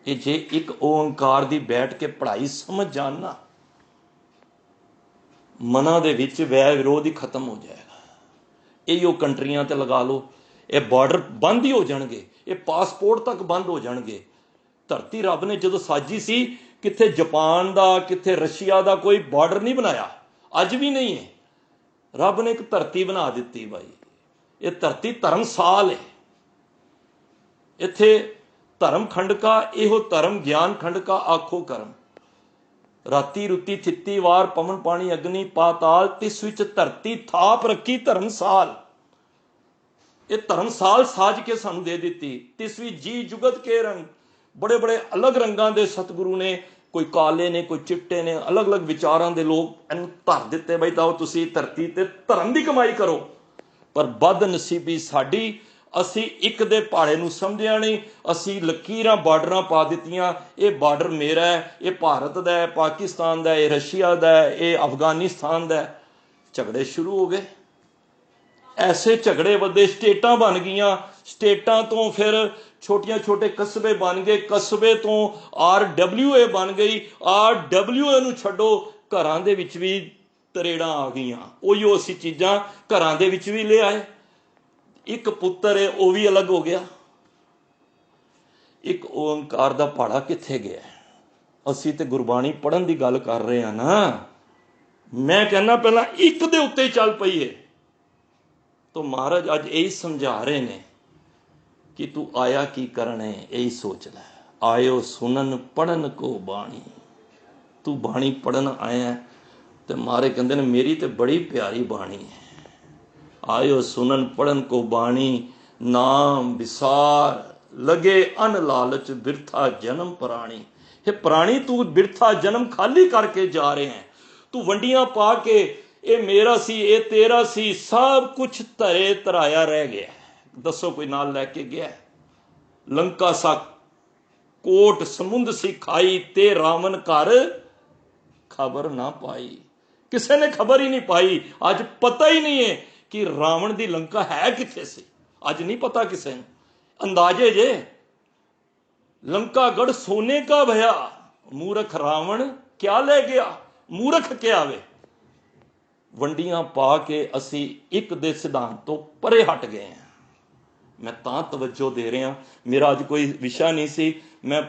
ਇਹ ਜੇ ਇੱਕ ਓਂਕਾਰ ਦੀ ਬੈਠ ਕੇ ਪੜ੍ਹਾਈ ਸਮਝ ਜਾਣ ਨਾ, ਮਨਾਂ ਦੇ ਵਿੱਚ ਵੈਰ ਵਿਰੋਧ ਹੀ ਖਤਮ ਹੋ ਜਾਏਗਾ। ਇਹ ਉਹ ਕੰਟਰੀਆਂ ਤੇ ਲਗਾ ਲਓ, ਇਹ ਬਾਰਡਰ ਬੰਦ ਹੀ ਹੋ ਜਾਣਗੇ, ਇਹ ਪਾਸਪੋਰਟ ਤੱਕ ਬੰਦ ਹੋ ਜਾਣਗੇ। ਧਰਤੀ ਰੱਬ ਨੇ ਜਦੋਂ ਸਾਜੀ ਸੀ, ਕਿੱਥੇ ਜਾਪਾਨ ਦਾ, ਕਿੱਥੇ ਰਸ਼ੀਆ ਦਾ ਕੋਈ ਬਾਰਡਰ ਨਹੀਂ ਬਣਾਇਆ, ਅੱਜ ਵੀ ਨਹੀਂ ਹੈ। ਰੱਬ ਨੇ ਇੱਕ ਧਰਤੀ ਬਣਾ ਦਿੱਤੀ ਬਾਈ। ਇਹ ਧਰਤੀ ਧਰਮਸਾਲ ਹੈ। ਇੱਥੇ ਧਰਮ ਖੰਡਕਾ, ਇਹੋ ਧਰਮ ਗਿਆਨ ਖੰਡਕਾ ਆਖੋ ਕਰਮ। ਰਾਤੀ ਰੁੱਤੀ ਥਿੱਤੀ ਵਾਰ, ਪਵਨ ਪਾਣੀ ਅਗਨੀ ਪਾਤਾਲ, ਤਿਸ ਵਿੱਚ ਧਰਤੀ ਥਾਪ ਰੱਖੀ ਧਰਮਸਾਲ। ਇਹ ਧਰਮਸਾਲ ਸਾਜ ਕੇ ਸਾਨੂੰ ਦੇ ਦਿੱਤੀ। ਤਿਸ ਵੀ ਜੀ ਜੁਗਤ ਕੇ ਰੰਗ, बड़े बड़े अलग रंगां दे सतगुरु ने, कोई काले ने, कोई चिट्टे ने, अलग अलग विचारां दे लोग इन्हूं धर दिते बई ताओ तुसीं धरती ते धर्म दी कमाई करो। पर बदनसीबी साडी, असी एक दे पहाड़े नूं समझिया नहीं, असी लकीरां बार्डरां पा दित्तियां, ये बार्डर मेरा है, ये भारत दा है, पाकिस्तान दा है, ये रशिया दा है, ये अफगानिस्तान दा है। झगड़े शुरू हो गए, ऐसे झगड़े वधे, स्टेटां बन गईयां, स्टेटां तो फिर छोटियां छोटे कस्बे बन गए, कस्बे तो RWA बन गई, RWA नूं छड्डो घरां दे विच भी तरेड़ां आ गईयां, उहियो असी चीज़ां घरां दे विच भी ले आए। एक पुत्तर है वह भी अलग हो गया। एक ओंकार दा पहाड़ा कित्थे गया? असी ते गुरबाणी पढ़न दी गल कर रहे हैं ना। मैं कहना पहला एक दे उत्ते चल पईए। तो महाराज अज यही समझा रहे ने कि तू आया की करने, यही सोच लै। आयो सुनन पढ़न को बाणी, तू बाणी पढ़न आया। तो मारे कहते ने मेरी तो बड़ी प्यारी बाणी है। आयो सुनन पढ़न को बाणी, नाम विसार लगे अन लालच बिरथा जन्म प्राणी। हे प्राणी, तू बिरथा जन्म खाली करके जा रहे हैं। तू वंडियां पा के ये मेरा सी, ये तेरा सी, सब कुछ धरे धराया रह गया। दसो कोई नाल लैके गया? लंका सा कोट समुंद सी खाई, ते रावण घर खबर ना पाई। किसी ने खबर ही नहीं पाई। अज पता ही नहीं है कि रावण दी लंका है किथे सी। अज नहीं पता किसी ने। अंदाजे जे लंकागढ़ सोने का भया, मूर्ख रावण क्या ले गया? मूर्ख क्या वे? वंडियां पा के असी एक दे सिद्धांत तो परे हट गए हैं। मैं तां तवज्जो दे रहा, मेरा अज कोई विषय नहीं सी। मैं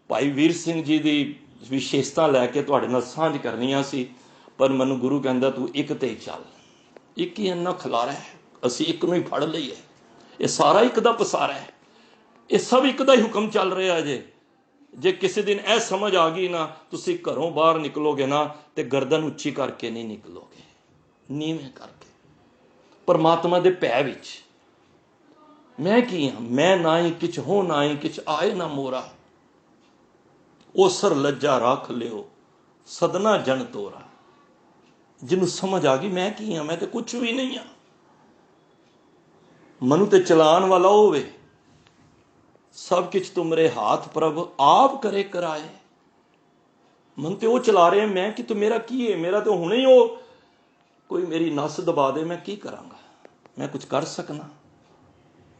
भाई वीर सिंह जी की विशेषता लैके तुहाडे नाल सांझ करनी सी, पर मैनूं गुरु कहंदा तू एक ते चल। एक ही इन्ना खलारा है, असी एक नूं ही फड़ लईए। ये सारा एक दा पसारा है, ये सब एक दा ही हुक्म चल रहा है। जे किसी दिन ऐ समझ आ गई ना, तुसी घरों बाहर निकलोगे ना तो गर्दन उच्ची करके नहीं निकलोगे, नीवें करके। परमात्मा दे भै विच मैं की हाँ, मैं ना ही किछ हो ना ही किछ आए ना मोरा। ओसर लज्जा रख लियो सदना जन तोरा। जिन्हों समझ आ गई मैं की हाँ, मैं तो कुछ भी नहीं हाँ। मनु ते चलान वाला होवे, सब कुछ तुमरे हाथ प्रभ आप करे कराए। मन तो वो चला रहे हैं, मैं कि तो मेरा की है? मेरा तो हुणे ही हो कोई मेरी नस दबा दे, मैं की करांगा? मैं कुछ कर सकना?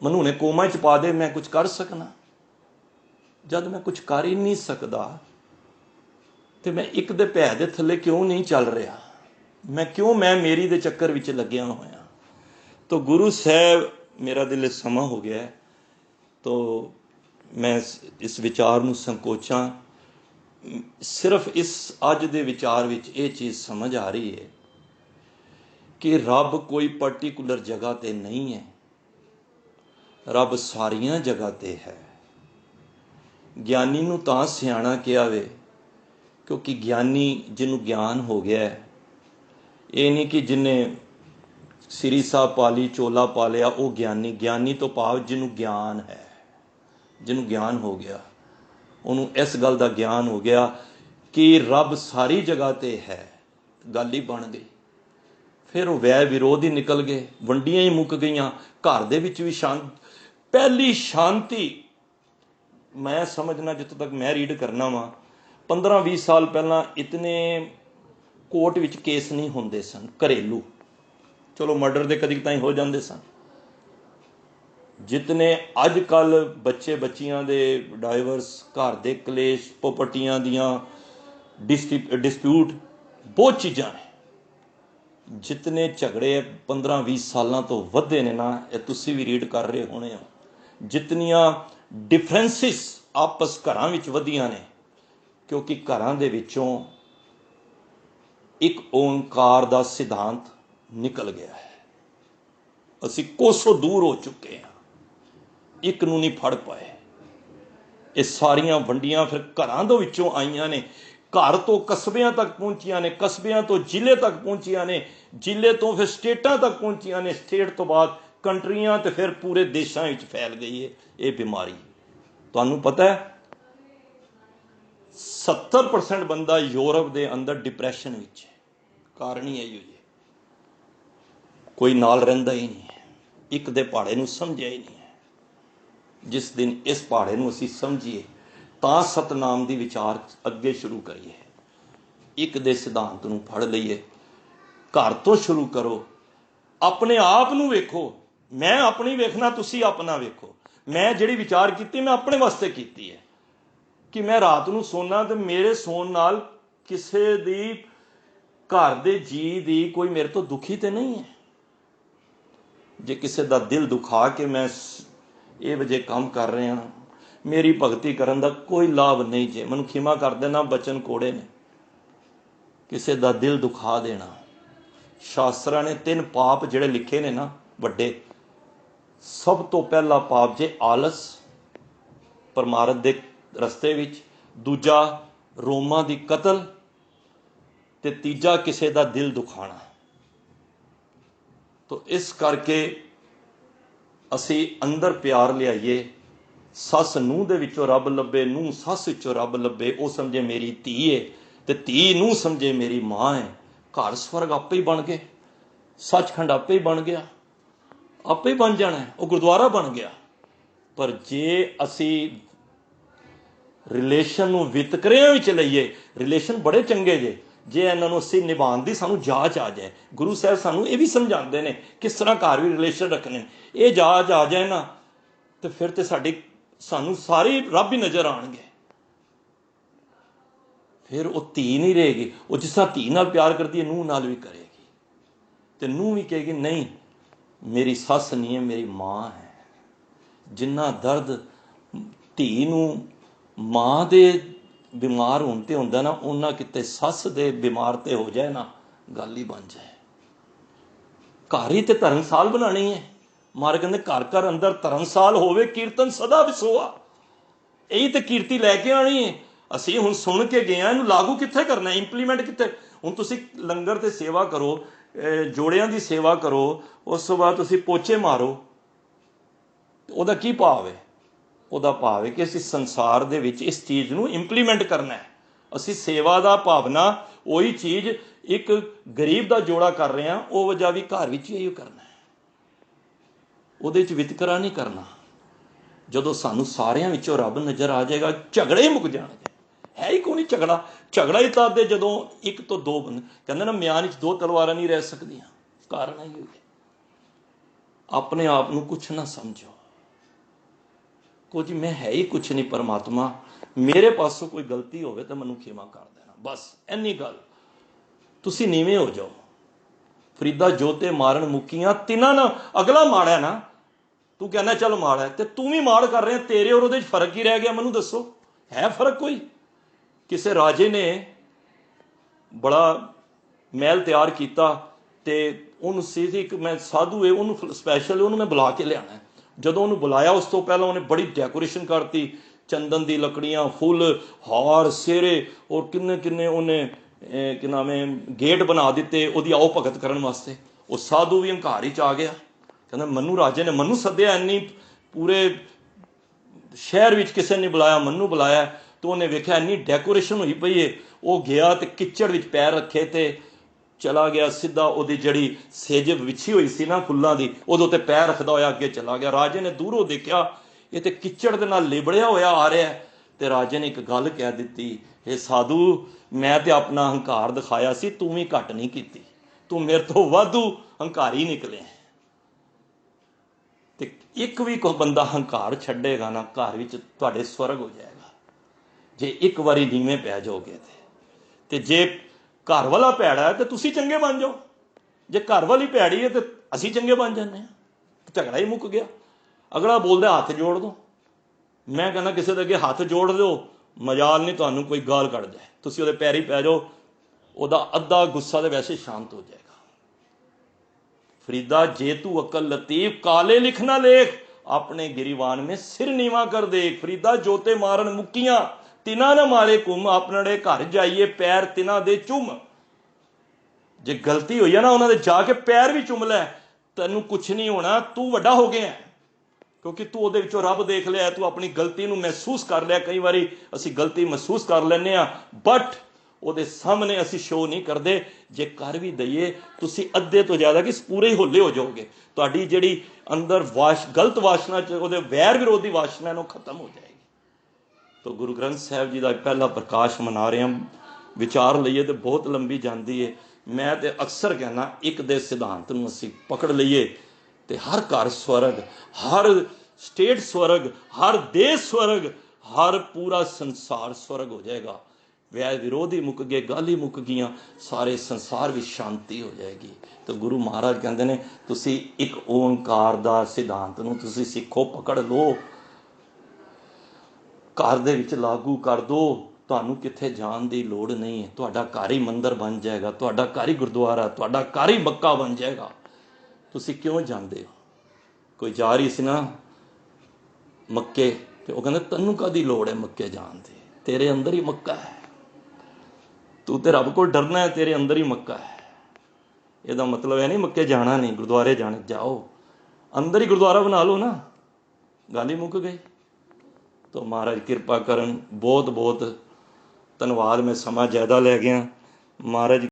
मनु हुणे कोमा च पा दे, मैं कुछ कर सकना? जब मैं कुछ कर ही नहीं सकता तो मैं एक दे भै दे थले क्यों नहीं चल रहा? मैं मेरी दे चक्कर विच लग्या होया। तो गुरु साहब मेरा दिल समा हो गया है, तो मैं इस विचार नूं संकोचा। सिर्फ इस अज दे विचार विच ये चीज़ समझ आ रही है कि रब कोई पर्टिकुलर जगह ते नहीं है, रब सारियां जगह ते है। ज्ञानी नूं तां सियाणा कहा वे क्योंकि ज्ञानी जिन्हों ज्ञान हो गया है, ये नहीं कि जिन्हें सिरी साहब पाली चोला पा लिया वो ज्ञानी। ज्ञानी तो भाव जिन्हों ज्ञान है, जिन्हों ज्ञान हो गया, उन्होंने इस गल का ज्ञान हो गया कि रब सारी जगह ते है। गल ही बन गई। फिर वो वै विरोध ही निकल गए, वंडियां ही मुक गईयां, घर दे विच भी पहली शांति मैं समझना जितों तक मैं रीड करना वा, 15-20 साल पहला इतने कोर्ट विच केस नहीं होंदे सन घरेलू। चलो मर्डर दे कदी ताईं हो जाते सन। जितने अज कल बच्चे बच्चियां दे डाइवर्स, घर दे कलेश, प्रॉपर्टियां दियां डिस्प्यूट, बहुत चीज़ां ने। जितने झगड़े 15-20 सालों तो वधे ने ना, ये तुसी भी रीड कर रहे होने हो। जितनियां डिफरेंसिस आपस घरां विच वधियां ने, क्योंकि घरां दे विचों एक ओंकार दा सिद्धांत निकल गया है। असी कोसों दूर हो चुके हैं, एक नूं नहीं फड़ पाए। ये सारियां वंडियां फिर घरां दे विचों आईयां ने, घर तो कस्बियां तक पहुंचियां ने, कस्बियां तो जिले तक पहुंचियां ने, जिले तो फिर स्टेटां तक पहुंचियां ने, स्टेट तो बाद कंट्रियां, तो फिर पूरे देशों में फैल गई है ये बीमारी। तुहानूं पता है 70% ਬੰਦਾ ਯੂਰਪ ਦੇ ਅੰਦਰ ਡਿਪਰੈਸ਼ਨ ਵਿੱਚ ਹੈ। ਕਾਰਨ ਹੀ ਇਹੀ ਹੈ, ਕੋਈ ਨਾਲ ਰਹਿੰਦਾ ਹੀ ਨਹੀਂ ਹੈ, ਇੱਕ ਦੇ ਪਹਾੜੇ ਨੂੰ ਸਮਝਿਆ ਹੀ ਨਹੀਂ ਹੈ। ਜਿਸ ਦਿਨ ਇਸ ਪਹਾੜੇ ਨੂੰ ਅਸੀਂ ਸਮਝੀਏ ਤਾਂ ਸਤਨਾਮ ਦੀ ਵਿਚਾਰ ਅੱਗੇ ਸ਼ੁਰੂ ਕਰੀਏ, ਇੱਕ ਦੇ ਸਿਧਾਂਤ ਨੂੰ ਫੜ ਲਈਏ। ਘਰ ਤੋਂ ਸ਼ੁਰੂ ਕਰੋ, ਆਪਣੇ ਆਪ ਨੂੰ ਵੇਖੋ। ਮੈਂ ਆਪਣੀ ਵੇਖਣਾ, ਤੁਸੀਂ ਆਪਣਾ ਵੇਖੋ। ਮੈਂ ਜਿਹੜੀ ਵਿਚਾਰ ਕੀਤੀ ਮੈਂ ਆਪਣੇ ਵਾਸਤੇ ਕੀਤੀ ਹੈ ਕਿ ਮੈਂ ਰਾਤ ਨੂੰ ਸੌਣਾ ਤੇ ਮੇਰੇ ਸੌਣ ਨਾਲ ਕਿਸੇ ਦੀ, ਘਰ ਦੇ ਜੀ ਦੀ ਕੋਈ ਮੇਰੇ ਤੋਂ ਦੁਖੀ ਤੇ ਨਹੀਂ ਹੈ। ਜੇ ਕਿਸੇ ਦਾ ਦਿਲ ਦੁਖਾ ਕੇ ਮੈਂ ਇਹ ਵਜੇ ਕੰਮ ਕਰ ਰਿਹਾ, ਮੇਰੀ ਭਗਤੀ ਕਰਨ ਦਾ ਕੋਈ ਲਾਭ ਨਹੀਂ। ਜੇ ਮੈਨੂੰ ਖਿਮਾ ਕਰ ਦੇਣਾ, ਬਚਨ ਕੋੜੇ ਨੇ। ਕਿਸੇ ਦਾ ਦਿਲ ਦੁਖਾ ਦੇਣਾ, ਸ਼ਾਸਤਰਾਂ ਨੇ 3 ਪਾਪ ਜਿਹੜੇ ਲਿਖੇ ਨੇ ਨਾ ਵੱਡੇ, ਸਭ ਤੋਂ ਪਹਿਲਾ ਪਾਪ ਜੇ ਆਲਸ ਪਰਮਾਰਥ ਦੇ ਰਸਤੇ ਵਿੱਚ, ਦੂਜਾ ਰੋਮਾਂ ਦੀ ਕਤਲ, ਤੇ ਤੀਜਾ ਕਿਸੇ ਦਾ ਦਿਲ ਦੁਖਾਣਾ। ਤੋ ਇਸ ਕਰਕੇ ਅਸੀਂ ਅੰਦਰ ਪਿਆਰ ਲਿਆਈਏ। ਸੱਸ ਨੂੰਹ ਦੇ ਵਿੱਚੋਂ ਰੱਬ ਲੱਭੇ, ਨੂੰਹ ਸੱਸ ਵਿੱਚੋਂ ਰੱਬ ਲੱਭੇ। ਉਹ ਸਮਝੇ ਮੇਰੀ ਧੀ ਹੈ ਤੇ ਧੀ ਨੂੰਹ ਸਮਝੇ ਮੇਰੀ ਮਾਂ ਹੈ। ਘਰ ਸਵਰਗ ਆਪੇ ਹੀ ਬਣ ਗਏ, ਸੱਚਖੰਡ ਆਪੇ ਹੀ ਬਣ ਗਿਆ, ਆਪੇ ਹੀ ਬਣ ਜਾਣਾ। ਉਹ ਗੁਰਦੁਆਰਾ ਬਣ ਗਿਆ। ਪਰ ਜੇ ਅਸੀਂ ਰਿਲੇਸ਼ਨ ਨੂੰ ਵਿਤਕਰਿਆਂ ਵਿੱਚ ਲਈਏ, ਰਿਲੇਸ਼ਨ ਬੜੇ ਚੰਗੇ ਜੇ ਇਹਨਾਂ ਨੂੰ ਅਸੀਂ ਨਿਭਾਉਣ ਦੀ ਸਾਨੂੰ ਜਾਚ ਆ ਜਾਏ। ਗੁਰੂ ਸਾਹਿਬ ਸਾਨੂੰ ਇਹ ਵੀ ਸਮਝਾਉਂਦੇ ਨੇ ਕਿਸ ਤਰ੍ਹਾਂ ਘਰ ਵੀ ਰਿਲੇਸ਼ਨ ਰੱਖਣੇ। ਇਹ ਜਾਚ ਆ ਜਾਏ ਨਾ ਤੇ ਫਿਰ ਤੇ ਸਾਨੂੰ ਸਾਰੇ ਰੱਬ ਹੀ ਨਜ਼ਰ ਆਉਣਗੇ। ਫਿਰ ਉਹ ਧੀ ਨਹੀਂ ਰਹੇਗੀ। ਉਹ ਜਿਸ ਤਰ੍ਹਾਂ ਧੀ ਨਾਲ ਪਿਆਰ ਕਰਦੀ ਹੈ, ਨੂੰਹ ਨਾਲ ਵੀ ਕਰੇਗੀ। ਤੇ ਨੂੰਹ ਵੀ ਕਹੇਗੀ ਨਹੀਂ, ਮੇਰੀ ਸੱਸ ਨਹੀਂ ਹੈ, ਮੇਰੀ ਮਾਂ ਹੈ। ਜਿੰਨਾ ਦਰਦ ਧੀ ਨੂੰ ਮਾਂ ਦੇ ਬਿਮਾਰ ਹੋਣ ਤੇ ਹੁੰਦਾ ਨਾ, ਉਹਨਾਂ ਕਿਤੇ ਸੱਸ ਦੇ ਬਿਮਾਰ ਤੇ ਹੋ ਜਾਏ ਨਾ, ਗੱਲ ਹੀ ਬਣ ਜਾਏ। ਘਰ ਹੀ ਤੇ ਧਰਮਸਾਲ ਬਣਾਉਣੀ ਹੈ। ਮਾਰੇ ਕਹਿੰਦੇ ਘਰ ਘਰ ਅੰਦਰ ਧਰਮਸਾਲ ਹੋਵੇ, ਕੀਰਤਨ ਸਦਾ ਵਿਸੋਆ। ਇਹੀ ਤੇ ਕੀਰਤੀ ਲੈ ਕੇ ਆਉਣੀ ਹੈ। ਅਸੀਂ ਹੁਣ ਸੁਣ ਕੇ ਗਏ ਹਾਂ, ਇਹਨੂੰ ਲਾਗੂ ਕਿੱਥੇ ਕਰਨਾ, ਇੰਪਲੀਮੈਂਟ ਕਿੱਥੇ। ਹੁਣ ਤੁਸੀਂ ਲੰਗਰ ਤੇ ਸੇਵਾ ਕਰੋ, ਜੋੜਿਆਂ ਦੀ ਸੇਵਾ ਕਰੋ, ਉਸ ਤੋਂ ਬਾਅਦ ਤੁਸੀਂ ਪੋਚੇ ਮਾਰੋ, ਉਹਦਾ ਕੀ ਭਾਵ ਹੈ? ਉਹਦਾ ਭਾਵ ਹੈ ਕਿ ਅਸੀਂ ਸੰਸਾਰ ਦੇ ਵਿੱਚ ਇਸ ਚੀਜ਼ ਨੂੰ ਇੰਪਲੀਮੈਂਟ ਕਰਨਾ ਹੈ। ਅਸੀਂ ਸੇਵਾ ਦਾ ਭਾਵਨਾ, ਉਹੀ ਚੀਜ਼ ਇੱਕ ਗਰੀਬ ਦਾ ਜੋੜਾ ਕਰ ਰਹੇ ਹਾਂ, ਉਹ ਵਜ੍ਹਾ ਵੀ ਘਰ ਵਿੱਚ ਹੀ ਕਰਨਾ ਹੈ। ਉਹਦੇ 'ਚ ਵਿਤਕਰਾ ਨਹੀਂ ਕਰਨਾ। ਜਦੋਂ ਸਾਨੂੰ ਸਾਰਿਆਂ ਵਿੱਚੋਂ ਰੱਬ ਨਜ਼ਰ ਆ ਜਾਏਗਾ, ਝਗੜੇ ਹੀ ਮੁੱਕ ਜਾਣਗੇ। ਹੈ ਹੀ ਕੋਈ ਨਹੀਂ ਝਗੜਾ। ਝਗੜਾ ਹੀ ਤਾਂ ਦੇ ਜਦੋਂ ਇੱਕ ਤੋਂ ਦੋ ਬੰਦੇ, ਕਹਿੰਦੇ ਨਾ ਮਿਆਨ ਵਿੱਚ 2 ਤਲਵਾਰਾਂ ਨਹੀਂ ਰਹਿ ਸਕਦੀਆਂ। ਕਾਰਨ ਹੈ ਹੀ ਆਪਣੇ ਆਪ ਨੂੰ ਕੁਛ ਨਾ ਸਮਝੋ। ਕੁਝ ਮੈਂ ਹੈ ਹੀ ਕੁਛ ਨਹੀਂ ਪਰਮਾਤਮਾ, ਮੇਰੇ ਪਾਸੋਂ ਕੋਈ ਗਲਤੀ ਹੋਵੇ ਤਾਂ ਮੈਨੂੰ ਖਿਮਾ ਕਰ ਦੇਣਾ, ਬਸ ਇੰਨੀ ਗੱਲ। ਤੁਸੀਂ ਨੀਵੇਂ ਹੋ ਜਾਓ। ਫਰੀਦਾ ਜੋਤੇ ਮਾਰਨ ਮੁੱਕੀਆਂ ਤਿੰਨਾਂ ਨਾਲ। ਅਗਲਾ ਮਾੜਾ ਨਾ, ਤੂੰ ਕਹਿੰਦਾ ਚੱਲ ਮਾੜਾ, ਤੇ ਤੂੰ ਵੀ ਮਾੜ ਕਰ ਰਿਹਾ। ਤੇਰੇ ਔਰ ਉਹਦੇ 'ਚ ਫਰਕ ਹੀ ਰਹਿ ਗਿਆ? ਮੈਨੂੰ ਦੱਸੋ, ਹੈ ਫਰਕ ਕੋਈ? ਕਿਸੇ ਰਾਜੇ ਨੇ ਬੜਾ ਮਹਿਲ ਤਿਆਰ ਕੀਤਾ ਤੇ ਉਹਨੂੰ ਸੀ ਇੱਕ ਮੈਂ ਸਾਧੂ ਹੈ, ਉਹਨੂੰ ਸਪੈਸ਼ਲ ਉਹਨੂੰ ਮੈਂ ਬੁਲਾ ਕੇ ਲਿਆਣਾ। ਜਦੋਂ ਉਹਨੂੰ ਬੁਲਾਇਆ, ਉਸ ਤੋਂ ਪਹਿਲਾਂ ਉਹਨੇ ਬੜੀ ਡੈਕੋਰੇਸ਼ਨ ਕਰਤੀ, ਚੰਦਨ ਦੀ ਲੱਕੜੀਆਂ, ਫੁੱਲ, ਹਾਰ, ਸਿਹਰੇ, ਔਰ ਕਿੰਨੇ ਕਿੰਨੇ ਉਹਨੇ ਕਿ ਨਾਮ ਹੈ ਗੇਟ ਬਣਾ ਦਿੱਤੇ ਉਹਦੀ ਆਓ ਭਗਤ ਕਰਨ ਵਾਸਤੇ। ਉਹ ਸਾਧੂ ਵੀ ਹੰਕਾਰ 'ਚ ਆ ਗਿਆ, ਕਹਿੰਦਾ ਮੈਨੂੰ ਰਾਜੇ ਨੇ ਮੈਨੂੰ ਸੱਦਿਆ, ਇੰਨੀ ਪੂਰੇ ਸ਼ਹਿਰ ਵਿੱਚ ਕਿਸੇ ਨੇ ਬੁਲਾਇਆ, ਮੈਨੂੰ ਬੁਲਾਇਆ। ਤੇ ਉਹਨੇ ਵੇਖਿਆ ਇੰਨੀ ਡੈਕੋਰੇਸ਼ਨ ਹੋਈ ਪਈ ਹੈ। ਉਹ ਗਿਆ ਤੇ ਕਿਚੜ ਵਿੱਚ ਪੈਰ ਰੱਖੇ ਤੇ ਚਲਾ ਗਿਆ ਸਿੱਧਾ। ਉਹਦੀ ਜਿਹੜੀ ਸੇਜਬ ਵਿਛੀ ਹੋਈ ਸੀ ਨਾ ਫੁੱਲਾਂ ਦੀ, ਉਹਦੇ ਉੱਤੇ ਪੈਰ ਰੱਖਦਾ ਹੋਇਆ ਅੱਗੇ ਚਲਾ ਗਿਆ। ਰਾਜੇ ਨੇ ਦੂਰੋਂ ਦੇਖਿਆ ਇਹ ਤੇ ਕਿਚੜ ਦੇ ਨਾਲ ਲਿਬੜਿਆ ਹੋਇਆ ਆ ਰਿਹਾ। ਤੇ ਰਾਜੇ ਨੇ ਇੱਕ ਗੱਲ ਕਹਿ ਦਿੱਤੀ, ਇਹ ਸਾਧੂ, ਮੈਂ ਤੇ ਆਪਣਾ ਹੰਕਾਰ ਦਿਖਾਇਆ ਸੀ, ਤੂੰ ਵੀ ਘੱਟ ਨਹੀਂ ਕੀਤੀ, ਤੂੰ ਮੇਰੇ ਤੋਂ ਵਾਧੂ ਹੰਕਾਰੀ ਨਿਕਲੇ। ਤੇ ਇੱਕ ਵੀ ਕੋਈ ਬੰਦਾ ਹੰਕਾਰ ਛੱਡੇਗਾ ਨਾ, ਘਰ ਵਿੱਚ ਤੁਹਾਡੇ ਸਵਰਗ ਹੋ ਜਾਏਗਾ। ਜੇ ਇੱਕ ਵਾਰੀ ਨੀਵੇਂ ਪੈ ਜਾਓਗੇ ਤੇ ਜੇ ਘਰ ਵਾਲਾ ਭੈੜਾ ਹੈ ਤੇ ਤੁਸੀਂ ਚੰਗੇ ਬਣ ਜਾਓ। ਜੇ ਘਰ ਵਾਲੀ ਭੈੜੀ ਹੈ ਤੇ ਅਸੀਂ ਚੰਗੇ ਬਣ ਜਾਂਦੇ ਹਾਂ। ਝਗੜਾ ਹੀ ਮੁੱਕ ਗਿਆ। ਅਗਲਾ ਬੋਲਦਾ ਹੱਥ ਜੋੜ ਦੋ। ਮੈਂ ਕਹਿੰਦਾ ਕਿਸੇ ਦੇ ਅੱਗੇ ਹੱਥ ਜੋੜ ਦਿਓ, ਮਜਾਲ ਨਹੀਂ ਤੁਹਾਨੂੰ ਕੋਈ ਗਾਲ ਕੱਢ ਜਾਏ, ਤੁਸੀਂ ਉਹਦੇ ਪੈਰੀ ਪੈ ਜਾਓ, ਉਹਦਾ ਅੱਧਾ ਗੁੱਸਾ ਤੇ ਵੈਸੇ ਸ਼ਾਂਤ ਹੋ ਜਾਏਗਾ। ਫਰੀਦਾ ਜੇ ਤੂੰ ਅਕਲ ਲਤੀਫ, ਕਾਲੇ ਲਿਖ ਨਾ ਲੇਖ, ਆਪਣੇ ਗਿਰੀਵਾਨ ਮੇਂ ਸਿਰ ਨੀਵਾ ਕਰ ਦੇਖ। ਫਰੀਦਾ ਜੋਤੇ ਮਾਰਨ ਮੁੱਕੀਆਂ ਤਿਨਾ ਨਾ ਮਾਰੇ ਘੁੰਮ, ਆਪਣੇ ਘਰ ਜਾਈਏ ਪੈਰ ਤਿਨਾ ਦੇ ਚੁੰਮ। ਜੇ ਗਲਤੀ ਹੋਈ ਹੈ ਨਾ, ਉਹਨਾਂ ਦੇ ਜਾ ਕੇ ਪੈਰ ਵੀ ਚੁੰਮ ਲੈ, ਤੈਨੂੰ ਕੁਛ ਨਹੀਂ ਹੋਣਾ, ਤੂੰ ਵੱਡਾ ਹੋ ਗਿਆ। ਕਿਉਂਕਿ ਤੂੰ ਉਹਦੇ ਵਿੱਚੋਂ ਰੱਬ ਦੇਖ ਲਿਆ, ਤੂੰ ਆਪਣੀ ਗਲਤੀ ਨੂੰ ਮਹਿਸੂਸ ਕਰ ਲਿਆ। ਕਈ ਵਾਰੀ ਅਸੀਂ ਗਲਤੀ ਮਹਿਸੂਸ ਕਰ ਲੈਂਦੇ ਹਾਂ, ਬਟ ਉਹਦੇ ਸਾਹਮਣੇ ਅਸੀਂ ਸ਼ੋਅ ਨਹੀਂ ਕਰਦੇ। ਜੇ ਕਰ ਵੀ ਦਈਏ, ਤੁਸੀਂ ਅੱਧੇ ਤੋਂ ਜ਼ਿਆਦਾ ਕਿ ਪੂਰੇ ਹੀ ਹੋਲੇ ਹੋ ਜਾਓਗੇ। ਤੁਹਾਡੀ ਜਿਹੜੀ ਅੰਦਰ ਗਲਤ ਵਾਸ਼ਨਾ ਚ ਉਹਦੇ ਵੈਰ ਵਿਰੋਧੀ ਵਾਸ਼ਨਾ ਨੂੰ ਖਤਮ ਹੋ ਜਾਏਗੀ। ਤਾਂ ਗੁਰੂ ਗ੍ਰੰਥ ਸਾਹਿਬ ਜੀ ਦਾ ਪਹਿਲਾ ਪ੍ਰਕਾਸ਼ ਮਨਾ ਰਹੇ ਹਾਂ। ਵਿਚਾਰ ਲਈਏ ਤਾਂ ਬਹੁਤ ਲੰਬੀ ਜਾਂਦੀ ਹੈ। ਮੈਂ ਤੇ ਅਕਸਰ ਕਹਿੰਦਾ, ਇੱਕ ਦੇ ਸਿਧਾਂਤ ਨੂੰ ਅਸੀਂ ਪਕੜ ਲਈਏ ਤੇ ਹਰ ਘਰ ਸਵਰਗ, ਹਰ ਸਟੇਟ ਸਵਰਗ, ਹਰ ਦੇਸ਼ ਸਵਰਗ, ਹਰ ਪੂਰਾ ਸੰਸਾਰ ਸਵਰਗ ਹੋ ਜਾਏਗਾ। ਵੈਰ ਵਿਰੋਧੀ ਮੁੱਕ ਗਏ, ਗੱਲ ਹੀ ਮੁੱਕ ਗਈਆਂ, ਸਾਰੇ ਸੰਸਾਰ ਵਿੱਚ ਸ਼ਾਂਤੀ ਹੋ ਜਾਏਗੀ। ਤਾਂ ਗੁਰੂ ਮਹਾਰਾਜ ਕਹਿੰਦੇ ਨੇ, ਤੁਸੀਂ ਇੱਕ ਓਂਕਾਰ ਦਾ ਸਿਧਾਂਤ ਨੂੰ ਤੁਸੀਂ ਸਿੱਖੋ, ਪਕੜ ਲਓ, ਘਰ ਦੇ ਵਿੱਚ ਲਾਗੂ ਕਰ ਦਿਓ। ਤੁਹਾਨੂੰ ਕਿੱਥੇ ਜਾਣ ਦੀ ਲੋੜ ਨਹੀਂ ਹੈ। ਤੁਹਾਡਾ ਘਰ ਹੀ ਮੰਦਿਰ ਬਣ ਜਾਏਗਾ, ਤੁਹਾਡਾ ਘਰ ਹੀ ਗੁਰਦੁਆਰਾ, ਤੁਹਾਡਾ ਘਰ ਹੀ ਮੱਕਾ ਬਣ ਜਾਏਗਾ। ਤੁਸੀਂ ਕਿਉਂ ਜਾਂਦੇ ਹੋ? ਕੋਈ ਜਾ ਰਹੀ ਸੀ ਨਾ ਮੱਕੇ, ਤੇ ਉਹ ਕਹਿੰਦੇ ਤੈਨੂੰ ਕਾਹਦੀ ਲੋੜ ਹੈ ਮੱਕੇ ਜਾਣ ਦੀ, ਤੇਰੇ ਅੰਦਰ ਹੀ ਮੱਕਾ ਹੈ। ਤੂੰ ਤੇ ਰੱਬ ਕੋਲ ਡਰਨਾ ਹੈ, ਤੇਰੇ ਅੰਦਰ ਹੀ ਮੱਕਾ ਹੈ। ਇਹਦਾ ਮਤਲਬ ਇਹ ਨਹੀਂ ਮੱਕੇ ਜਾਣਾ ਨਹੀਂ, ਗੁਰਦੁਆਰੇ ਜਾਓ, ਅੰਦਰ ਹੀ ਗੁਰਦੁਆਰਾ ਬਣਾ ਲਓ ਨਾ, ਗੱਲ ਹੀ ਮੁੱਕ ਗਈ। ਤਾਂ ਮਹਾਰਾਜ ਕਿਰਪਾ ਕਰਨ। ਬਹੁਤ ਬਹੁਤ ਧੰਨਵਾਦ। ਮੈਂ ਸਮਾਂ ਜ਼ਿਆਦਾ ਲੈ ਗਿਆ। ਮਹਾਰਾਜ